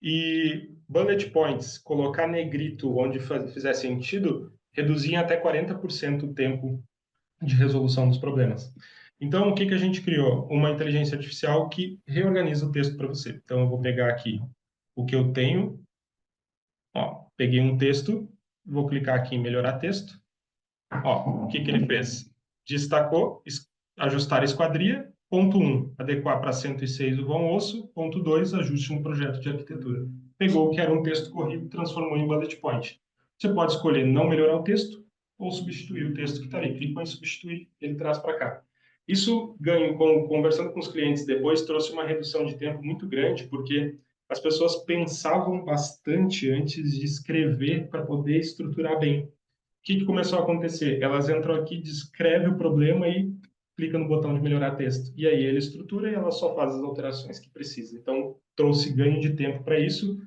e bullet points, colocar negrito onde fizer sentido, reduzir em até 40% o tempo de resolução dos problemas. Então, o que a gente criou? Uma inteligência artificial que reorganiza o texto para você. Então, eu vou pegar aqui o que eu tenho. Ó, peguei um texto, vou clicar aqui em melhorar texto. Ó, o que ele fez? Destacou, ajustar a esquadria. Ponto 1, adequar para 106 o vão osso. Ponto 2, ajuste no projeto de arquitetura. Pegou o que era um texto corrido e transformou em bullet point. Você pode escolher não melhorar o texto ou substituir o texto que está ali. Clica em substituir, ele traz para cá. Isso, ganho, conversando com os clientes depois, trouxe uma redução de tempo muito grande, porque as pessoas pensavam bastante antes de escrever para poder estruturar bem. O que começou a acontecer? Elas entram aqui, descreve o problema e clica no botão de melhorar texto. E aí ele estrutura e ela só faz as alterações que precisa. Então, trouxe ganho de tempo para isso.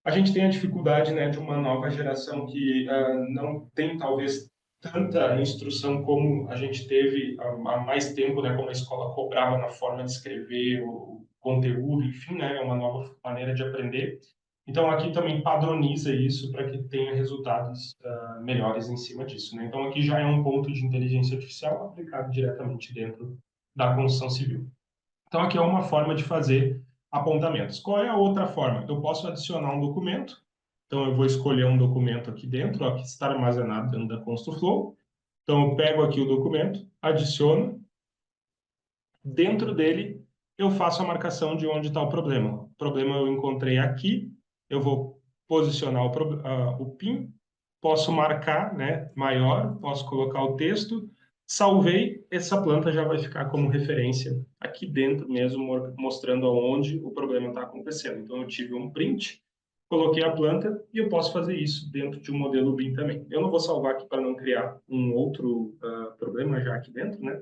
A gente tem a dificuldade, né, de uma nova geração que não tem, talvez, tanta instrução como a gente teve há mais tempo, né, como a escola cobrava na forma de escrever o conteúdo, enfim, né, é uma nova maneira de aprender. Então, aqui também padroniza isso para que tenha resultados melhores em cima disso, né? Então, aqui já é um ponto de inteligência artificial aplicado diretamente dentro da construção civil. Então, aqui é uma forma de fazer apontamentos. Qual é a outra forma? Eu posso adicionar um documento. Então, eu vou escolher um documento aqui dentro, ó, que está armazenado dentro da ConstruFlow. Então, eu pego aqui o documento, adiciono. Dentro dele, eu faço a marcação de onde está o problema. O problema eu encontrei aqui. Eu vou posicionar o PIN. Posso marcar, né, maior. Posso colocar o texto. Salvei, essa planta já vai ficar como referência aqui dentro mesmo, mostrando aonde o problema está acontecendo. Então, eu tive um print, coloquei a planta e eu posso fazer isso dentro de um modelo BIM também. Eu não vou salvar aqui para não criar um outro problema já aqui dentro, né?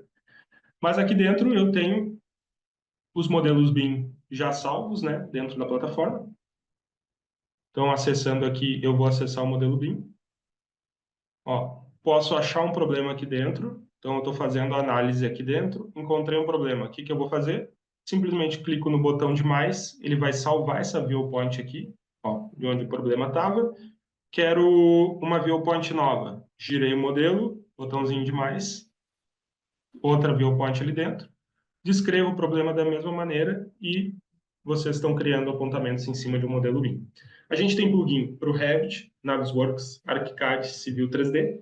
Mas aqui dentro eu tenho os modelos BIM já salvos, né, dentro da plataforma. Então, acessando aqui, eu vou acessar o modelo BIM. Ó, posso achar um problema aqui dentro. Então, eu estou fazendo a análise aqui dentro, encontrei um problema. O que eu vou fazer? Simplesmente clico no botão de mais, ele vai salvar essa viewpoint aqui, ó, de onde o problema estava. Quero uma viewpoint nova. Girei o modelo, botãozinho de mais, outra viewpoint ali dentro. Descrevo o problema da mesma maneira e vocês estão criando apontamentos em cima de um modelo BIM. A gente tem plugin para o Revit, Navisworks, ArchiCAD, Civil 3D.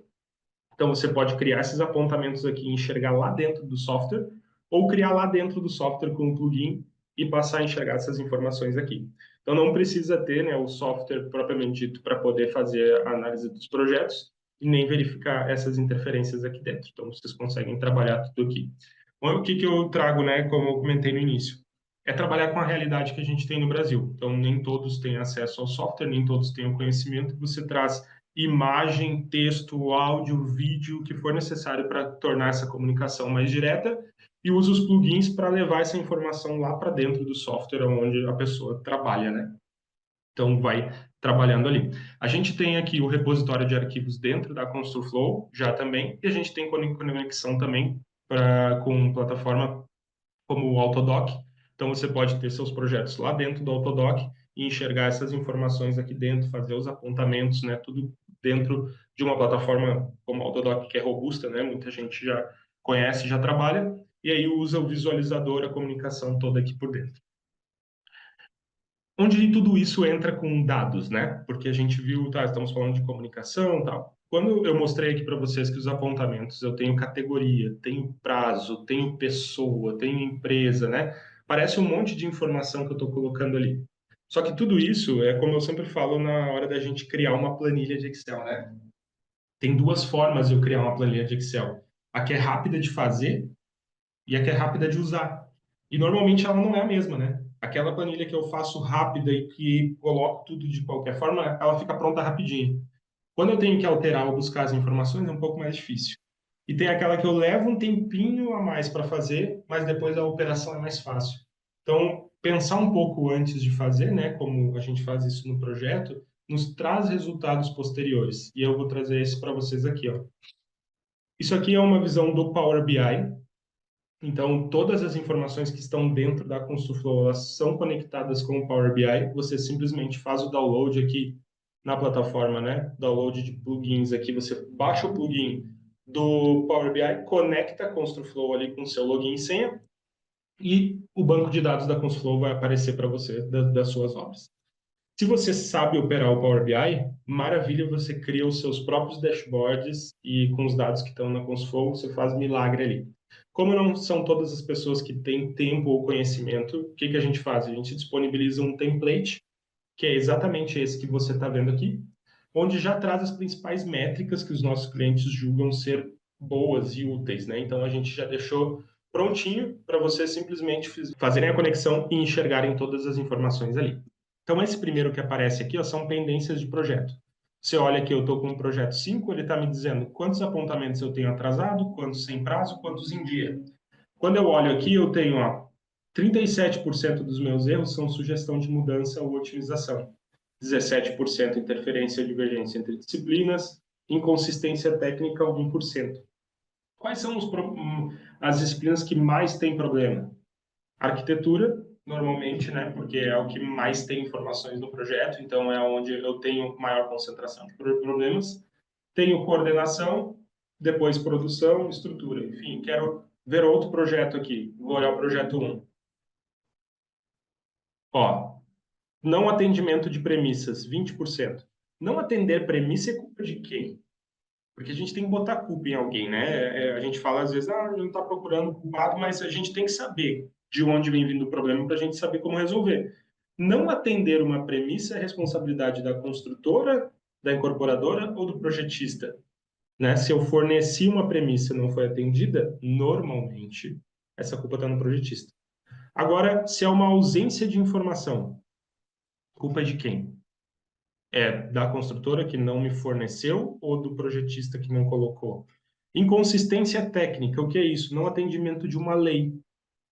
Então, você pode criar esses apontamentos aqui e enxergar lá dentro do software, ou criar lá dentro do software com um plugin e passar a enxergar essas informações aqui. Então, não precisa ter, né, o software propriamente dito para poder fazer a análise dos projetos e nem verificar essas interferências aqui dentro. Então, vocês conseguem trabalhar tudo aqui. Então, o que eu trago, né, como eu comentei no início? É trabalhar com a realidade que a gente tem no Brasil. Então, nem todos têm acesso ao software, nem todos têm o conhecimento. Você traz imagem, texto, áudio, vídeo, o que for necessário para tornar essa comunicação mais direta e usa os plugins para levar essa informação lá para dentro do software onde a pessoa trabalha, né? Então, vai trabalhando ali. A gente tem aqui o repositório de arquivos dentro da ConstruFlow, já também, e a gente tem conexão também com plataforma como o Autodoc. Então, você pode ter seus projetos lá dentro do Autodoc e enxergar essas informações aqui dentro, fazer os apontamentos, né? Tudo dentro de uma plataforma como a Autodoc, que é robusta, né? Muita gente já conhece, já trabalha, e aí usa o visualizador, a comunicação toda aqui por dentro. Onde tudo isso entra com dados, né? Porque a gente viu, tá, estamos falando de comunicação e tal. Quando eu mostrei aqui para vocês que os apontamentos, eu tenho categoria, tenho prazo, tenho pessoa, tenho empresa, né? Parece um monte de informação que eu estou colocando ali. Só que tudo isso é como eu sempre falo na hora da gente criar uma planilha de Excel, né? Tem duas formas de eu criar uma planilha de Excel. A que é rápida de fazer e a que é rápida de usar. E normalmente ela não é a mesma, né? Aquela planilha que eu faço rápida e que coloco tudo de qualquer forma, ela fica pronta rapidinho. Quando eu tenho que alterar ou buscar as informações, é um pouco mais difícil. E tem aquela que eu levo um tempinho a mais para fazer, mas depois a operação é mais fácil. Então, pensar um pouco antes de fazer, né, como a gente faz isso no projeto, nos traz resultados posteriores. E eu vou trazer isso para vocês aqui, ó. Isso aqui é uma visão do Power BI. Então, todas as informações que estão dentro da Construflow, elas são conectadas com o Power BI. Você simplesmente faz o download aqui na plataforma, né? Download de plugins aqui. Você baixa o plugin do Power BI, conecta a Construflow ali com o seu login e senha e o banco de dados da Construflow vai aparecer para você das suas obras. Se você sabe operar o Power BI, maravilha, você cria os seus próprios dashboards e com os dados que estão na Construflow, você faz milagre ali. Como não são todas as pessoas que têm tempo ou conhecimento, o que que a gente faz? A gente disponibiliza um template, que é exatamente esse que você está vendo aqui, onde já traz as principais métricas que os nossos clientes julgam ser boas e úteis, né? Então a gente já deixou prontinho para vocês simplesmente fazerem a conexão e enxergarem todas as informações ali. Então esse primeiro que aparece aqui, ó, são pendências de projeto. Você olha que eu estou com um projeto 5, ele está me dizendo quantos apontamentos eu tenho atrasado, quantos sem prazo, quantos em dia. Quando eu olho aqui, eu tenho, ó, 37% dos meus erros são sugestão de mudança ou otimização. 17% interferência ou divergência entre disciplinas, inconsistência técnica 1%. Quais são as disciplinas que mais têm problema? Arquitetura, normalmente, né, porque é o que mais tem informações no projeto, então é onde eu tenho maior concentração de problemas. Tenho coordenação, depois produção, estrutura. Enfim, quero ver outro projeto aqui. Vou olhar o projeto 1. Ó, não atendimento de premissas, 20%. Não atender premissa é culpa de quem? Porque a gente tem que botar culpa em alguém, né? A gente fala às vezes, ah, a gente não está procurando culpado, mas a gente tem que saber de onde vem vindo o problema para a gente saber como resolver. Não atender uma premissa é responsabilidade da construtora, da incorporadora ou do projetista, né? Se eu forneci uma premissa e não foi atendida, normalmente essa culpa está no projetista. Agora, se é uma ausência de informação, culpa é de quem? É da construtora que não me forneceu ou do projetista que não colocou? Inconsistência técnica, o que é isso? Não atendimento de uma lei.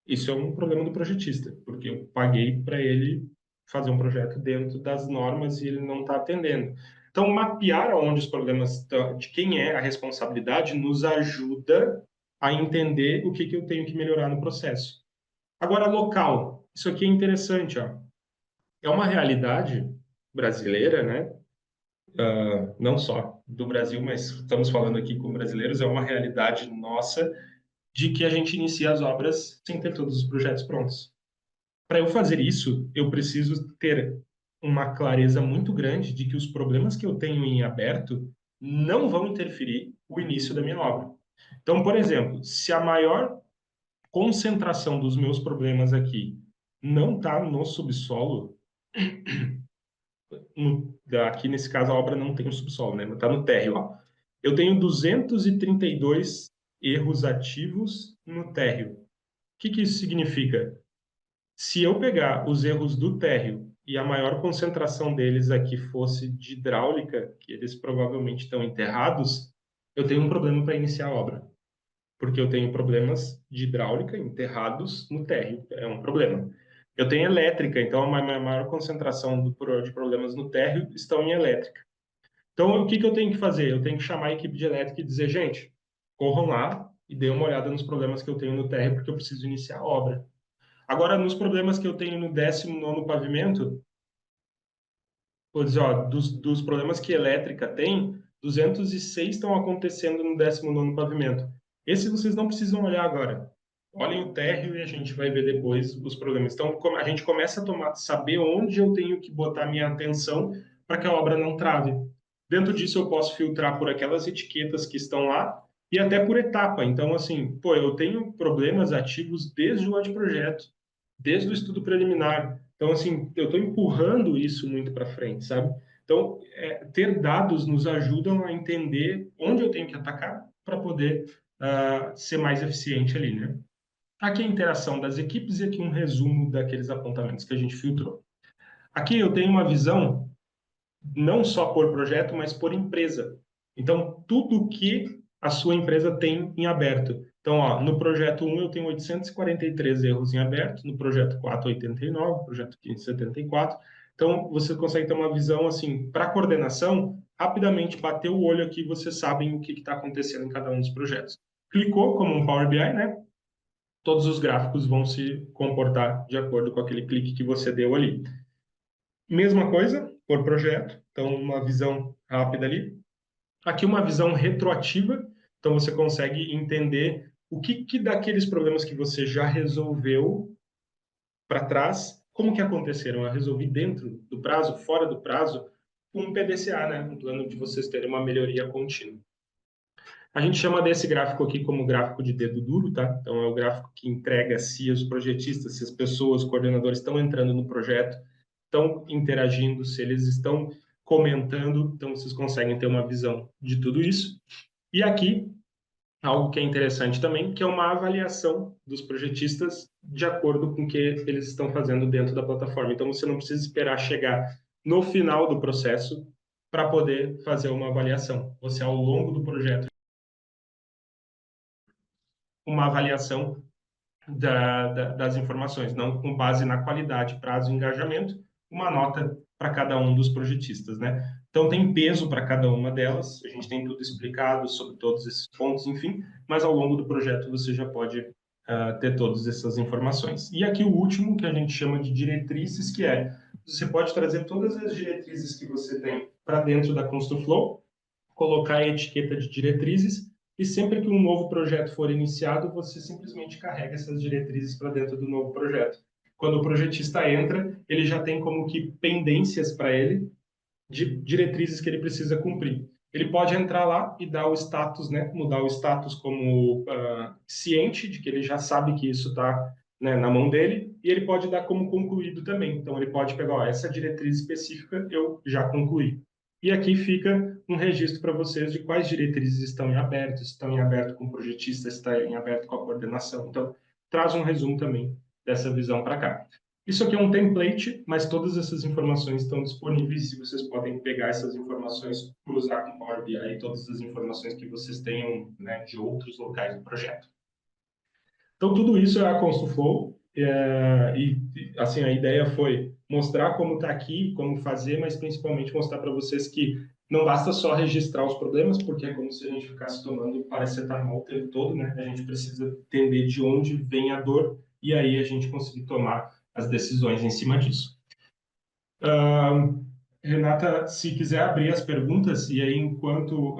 Isso é um problema do projetista, porque eu paguei para ele fazer um projeto dentro das normas e ele não está atendendo. Então, mapear onde os problemas estão, de quem é a responsabilidade, nos ajuda a entender o que, que eu tenho que melhorar no processo. Agora, local. Isso aqui é interessante, ó. É uma realidade brasileira, né? Não só do Brasil, mas estamos falando aqui com brasileiros, é uma realidade nossa de que a gente inicia as obras sem ter todos os projetos prontos. Para eu fazer isso, eu preciso ter uma clareza muito grande de que os problemas que eu tenho em aberto não vão interferir o início da minha obra. Então, por exemplo, se a maior concentração dos meus problemas aqui não está no subsolo, aqui nesse caso a obra não tem o subsolo, né? Está no térreo. Ó. Eu tenho 232 erros ativos no térreo. O que, que isso significa? Se eu pegar os erros do térreo e a maior concentração deles aqui fosse de hidráulica, que eles provavelmente estão enterrados, eu tenho um problema para iniciar a obra. Porque eu tenho problemas de hidráulica enterrados no térreo. É um problema. Eu tenho elétrica, então a maior concentração de problemas no térreo estão em elétrica. Então, o que, que eu tenho que fazer? Eu tenho que chamar a equipe de elétrica e dizer, gente, corram lá e dêem uma olhada nos problemas que eu tenho no térreo, porque eu preciso iniciar a obra. Agora, nos problemas que eu tenho no 19º pavimento, vou dizer, ó, dos problemas que elétrica tem, 206 estão acontecendo no 19º pavimento. Esse vocês não precisam olhar agora. Olhem o térreo e a gente vai ver depois os problemas. Então, a gente começa a saber onde eu tenho que botar minha atenção para que a obra não trave. Dentro disso, eu posso filtrar por aquelas etiquetas que estão lá e até por etapa. Então, assim, pô, eu tenho problemas ativos desde o anteprojeto, desde o estudo preliminar. Então, assim, eu estou empurrando isso muito para frente, sabe? Então, ter dados nos ajudam a entender onde eu tenho que atacar para poder ser mais eficiente ali, né? Aqui a interação das equipes e aqui um resumo daqueles apontamentos que a gente filtrou. Aqui eu tenho uma visão não só por projeto, mas por empresa. Então, tudo que a sua empresa tem em aberto. Então, ó, no projeto 1 eu tenho 843 erros em aberto, no projeto 4, 89, no projeto 15, 74. Então, você consegue ter uma visão, assim, para coordenação, rapidamente bater o olho aqui, vocês sabem o que está acontecendo em cada um dos projetos. Clicou como um Power BI, né? Todos os gráficos vão se comportar de acordo com aquele clique que você deu ali. Mesma coisa por projeto, então uma visão rápida ali. Aqui uma visão retroativa, então você consegue entender o que daqueles problemas que você já resolveu para trás, como que aconteceram. Eu resolvi dentro do prazo, fora do prazo, um PDCA, né? Um plano de vocês terem uma melhoria contínua. A gente chama desse gráfico aqui como gráfico de dedo duro, tá? Então, é o gráfico que entrega se os projetistas, se as pessoas, os coordenadores estão entrando no projeto, estão interagindo, se eles estão comentando, então vocês conseguem ter uma visão de tudo isso. E aqui, algo que é interessante também, que é uma avaliação dos projetistas de acordo com o que eles estão fazendo dentro da plataforma. Então, você não precisa esperar chegar no final do processo para poder fazer uma avaliação. Você, ao longo do projeto, uma avaliação das informações, não com base na qualidade, prazo e engajamento, uma nota para cada um dos projetistas, né? Então tem peso para cada uma delas, a gente tem tudo explicado sobre todos esses pontos, enfim, mas ao longo do projeto você já pode ter todas essas informações. E aqui o último, que a gente chama de diretrizes, que é, você pode trazer todas as diretrizes que você tem para dentro da ConstruFlow, colocar a etiqueta de diretrizes e sempre que um novo projeto for iniciado, você simplesmente carrega essas diretrizes para dentro do novo projeto. Quando o projetista entra, ele já tem como que pendências para ele de diretrizes que ele precisa cumprir. Ele pode entrar lá e dar o status, né, mudar o status como ciente de que ele já sabe que isso está, né, na mão dele, e ele pode dar como concluído também. Então, ele pode pegar, ó, essa diretriz específica eu já concluí. E aqui fica um registro para vocês de quais diretrizes estão em aberto, se estão em aberto com o projetista, se está em aberto com a coordenação. Então, traz um resumo também dessa visão para cá. Isso aqui é um template, mas todas essas informações estão disponíveis e vocês podem pegar essas informações, cruzar com o Power BI, todas as informações que vocês tenham, né, de outros locais do projeto. Então, tudo isso é a ConstruFlow, assim, a ideia foi mostrar como está aqui, como fazer, mas principalmente mostrar para vocês que não basta só registrar os problemas, porque é como se a gente ficasse tomando paracetamol o tempo todo, né? A gente precisa entender de onde vem a dor e aí a gente conseguir tomar as decisões em cima disso. Renata, se quiser abrir as perguntas, e aí enquanto,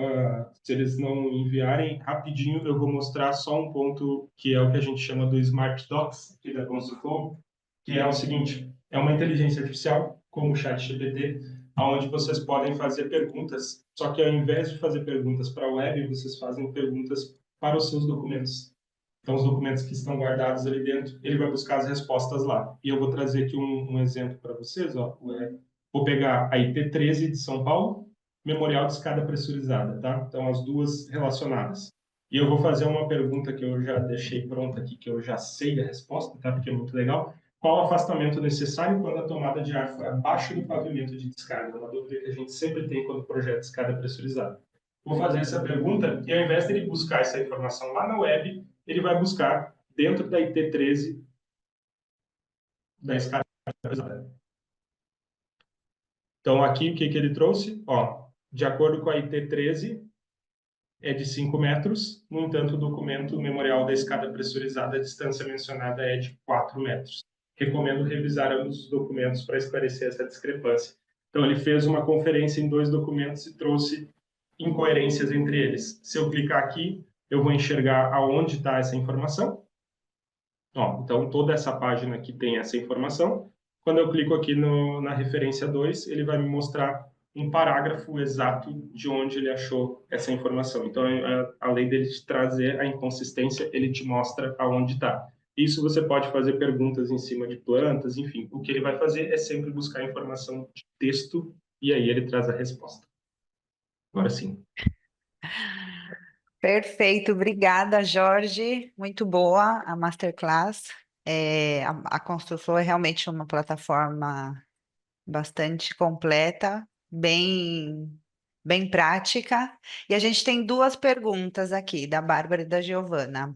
se eles não enviarem, rapidinho eu vou mostrar só um ponto que é o que a gente chama do Smart Docs, aqui da Consulflow, que é o seguinte, é uma inteligência artificial, como o ChatGPT, onde vocês podem fazer perguntas, só que ao invés de fazer perguntas para a web, vocês fazem perguntas para os seus documentos. Então, os documentos que estão guardados ali dentro, ele vai buscar as respostas lá. E eu vou trazer aqui um exemplo para vocês, ó, vou pegar a IP13 de São Paulo, Memorial de Escada Pressurizada, tá? Então, as duas relacionadas. E eu vou fazer uma pergunta que eu já deixei pronta aqui, que eu já sei a resposta, tá? Porque é muito legal. Qual o afastamento necessário quando a tomada de ar for abaixo do pavimento de descarga? É uma dúvida que a gente sempre tem quando o projeto de escada pressurizada. Vou fazer essa pergunta e ao invés de ele buscar essa informação lá na web, ele vai buscar dentro da IT13 da escada pressurizada. Então, aqui, o que ele trouxe? Ó, de acordo com a IT13, é de 5 metros, no entanto, o documento memorial da escada pressurizada, a distância mencionada é de 4 metros. Recomendo revisar ambos os documentos para esclarecer essa discrepância. Então, ele fez uma conferência em 2 documentos e trouxe incoerências entre eles. Se eu clicar aqui, eu vou enxergar aonde está essa informação. Ó, então, toda essa página aqui tem essa informação. Quando eu clico aqui na referência 2, ele vai me mostrar um parágrafo exato de onde ele achou essa informação. Então, além dele te trazer a inconsistência, ele te mostra aonde está. Isso você pode fazer perguntas em cima de plantas, enfim. O que ele vai fazer é sempre buscar informação de texto e aí ele traz a resposta. Agora sim. Perfeito, obrigada, Jorge. Muito boa a masterclass. A Construflow é realmente uma plataforma bastante completa, bem prática. E a gente tem duas perguntas aqui, da Bárbara e da Giovana.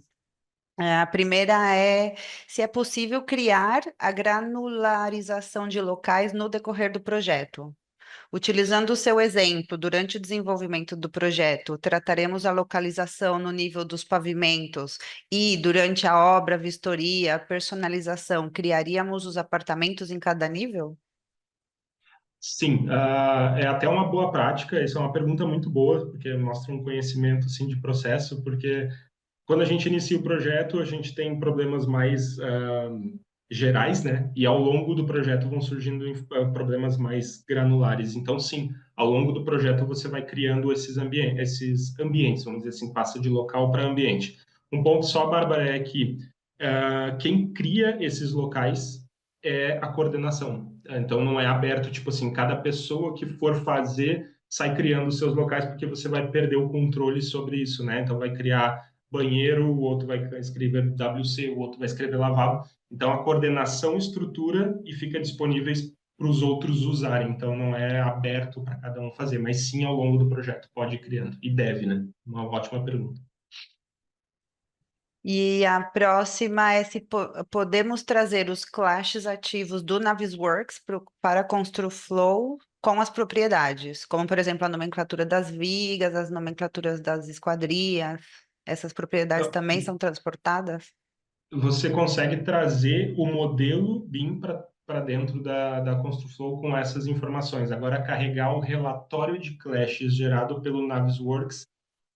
A primeira é se é possível criar a granularização de locais no decorrer do projeto. Utilizando o seu exemplo, durante o desenvolvimento do projeto, trataremos a localização no nível dos pavimentos e, durante a obra, vistoria, personalização, criaríamos os apartamentos em cada nível? Sim, é até uma boa prática. Isso é uma pergunta muito boa, porque mostra um conhecimento assim, de processo, porque quando a gente inicia o projeto, a gente tem problemas mais gerais, né? E ao longo do projeto vão surgindo problemas mais granulares. Então, sim, ao longo do projeto você vai criando esses ambientes, vamos dizer assim, passa de local para ambiente. Um ponto só, Bárbara, é que quem cria esses locais é a coordenação. Então, não é aberto, tipo assim, cada pessoa que for fazer sai criando os seus locais, porque você vai perder o controle sobre isso, né? Então, vai criar banheiro, o outro vai escrever WC, o outro vai escrever lavabo. Então, a coordenação estrutura e fica disponíveis para os outros usarem. Então, não é aberto para cada um fazer, mas sim ao longo do projeto pode ir criando. E deve, né? Uma ótima pergunta. E a próxima é se podemos trazer os clashes ativos do Navisworks para a Construflow com as propriedades, como, por exemplo, a nomenclatura das vigas, as nomenclaturas das esquadrias. Essas propriedades Então, também são transportadas? você consegue trazer o modelo BIM para dentro da Construflow com essas informações. Agora, carregar o relatório de clashes gerado pelo Navisworks,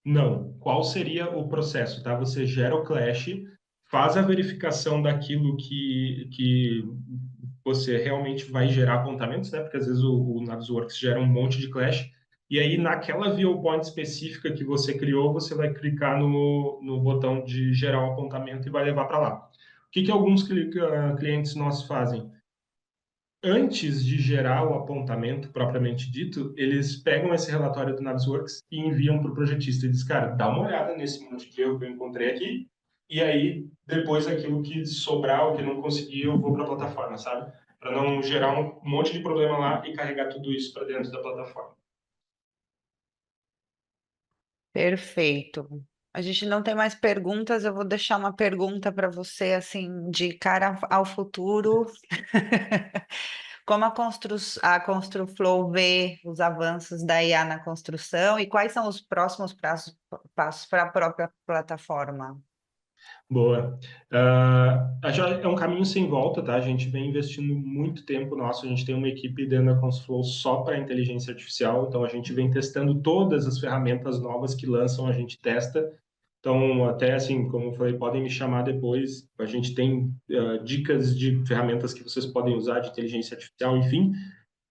não. Qual seria o processo? Tá? Você gera o clash, faz a verificação daquilo que você realmente vai gerar apontamentos, né? Porque às vezes o Navisworks gera um monte de clash, e aí naquela viewpoint específica que você criou, você vai clicar no botão de gerar um apontamento e vai levar para lá. O que alguns clientes nossos fazem? Antes de gerar o apontamento propriamente dito, eles pegam esse relatório do Navisworks e enviam para o projetista. E diz, cara, dá uma olhada nesse monte de erro que eu encontrei aqui, e aí, depois, aquilo que sobrar, o que não conseguir, eu vou para a plataforma, sabe? Para não gerar um monte de problema lá e carregar tudo isso para dentro da plataforma. Perfeito. A gente não tem mais perguntas, eu vou deixar uma pergunta para você, assim, de cara ao futuro. Como a Construflow vê os avanços da IA na construção e quais são os próximos passos para a própria plataforma? Boa. Já é um caminho sem volta, tá? A gente vem investindo muito tempo nosso, a gente tem uma equipe dentro da Consulflow só para inteligência artificial, então a gente vem testando todas as ferramentas novas que lançam, a gente testa. Então, até assim, como eu falei, podem me chamar depois, a gente tem dicas de ferramentas que vocês podem usar de inteligência artificial, enfim.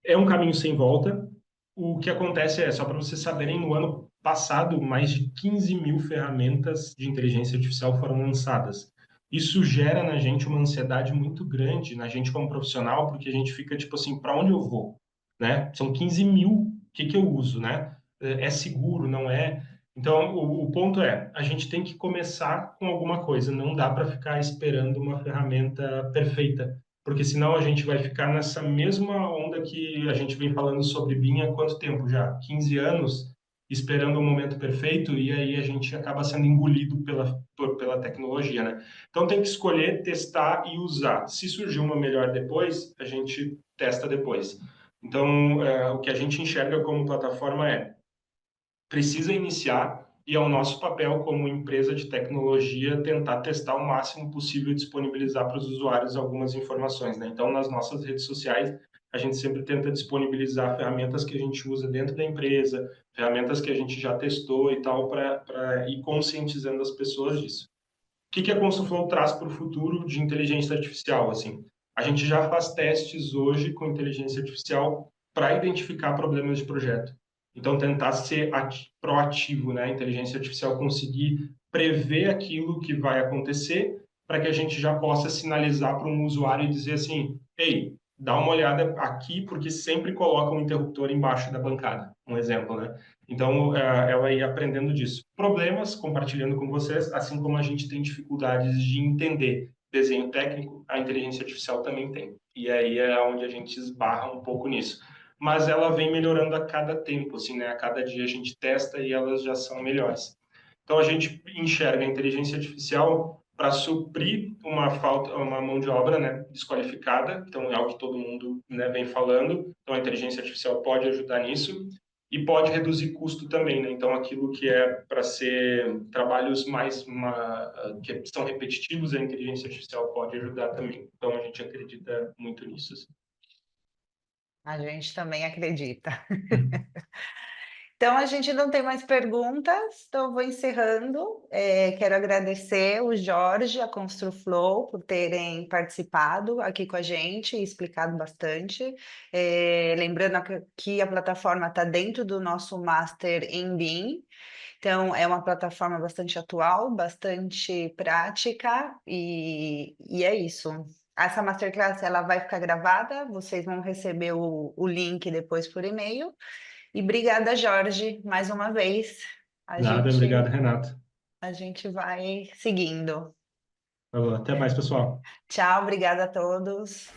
É um caminho sem volta. O que acontece é, só para vocês saberem, no ano passado, mais de 15 mil ferramentas de inteligência artificial foram lançadas. Isso gera na gente uma ansiedade muito grande, na gente como profissional, porque a gente fica tipo assim, para onde eu vou? Né? São 15 mil, o que eu uso? Né? É seguro, não é? Então, o ponto é, a gente tem que começar com alguma coisa, não dá para ficar esperando uma ferramenta perfeita, porque senão a gente vai ficar nessa mesma onda que a gente vem falando sobre BIM há quanto tempo já? 15 anos, esperando o momento perfeito, e aí a gente acaba sendo engolido pela tecnologia, né? Então tem que escolher, testar e usar. Se surgir uma melhor depois, a gente testa depois. Então, o que a gente enxerga como plataforma é precisa iniciar, e é o nosso papel como empresa de tecnologia tentar testar o máximo possível e disponibilizar para os usuários algumas informações, né? Então, nas nossas redes sociais, a gente sempre tenta disponibilizar ferramentas que a gente usa dentro da empresa, ferramentas que a gente já testou e tal, para ir conscientizando as pessoas disso. O que a Consulflow traz para o futuro de inteligência artificial? Assim, a gente já faz testes hoje com inteligência artificial para identificar problemas de projeto. Então, tentar ser proativo, né? A inteligência artificial conseguir prever aquilo que vai acontecer para que a gente já possa sinalizar para um usuário e dizer assim, ei, dá uma olhada aqui, porque sempre coloca um interruptor embaixo da bancada, um exemplo, né? Então, ela ia aprendendo disso. Problemas, compartilhando com vocês, assim como a gente tem dificuldades de entender desenho técnico, a inteligência artificial também tem. E aí é onde a gente esbarra um pouco nisso. Mas ela vem melhorando a cada tempo, assim, né? A cada dia a gente testa e elas já são melhores. Então, a gente enxerga a inteligência artificial para suprir uma falta, uma mão de obra, né, desqualificada. Então, é algo que todo mundo, né, vem falando. Então, a inteligência artificial pode ajudar nisso e pode reduzir custo também, né? Então, aquilo que é para ser trabalhos que são repetitivos, a inteligência artificial pode ajudar também. Então, a gente acredita muito nisso. Assim. A gente também acredita. Então, a gente não tem mais perguntas, então eu vou encerrando. Quero agradecer o Jorge, a Construflow, por terem participado aqui com a gente e explicado bastante. Lembrando que a plataforma está dentro do nosso Master em BIM, então é uma plataforma bastante atual, bastante prática, e é isso. Essa Masterclass ela vai ficar gravada, vocês vão receber o link depois por e-mail. E obrigada, Jorge, mais uma vez. A Nada, obrigado, gente, Renato. a gente vai seguindo. Até mais, pessoal. Tchau, obrigada a todos.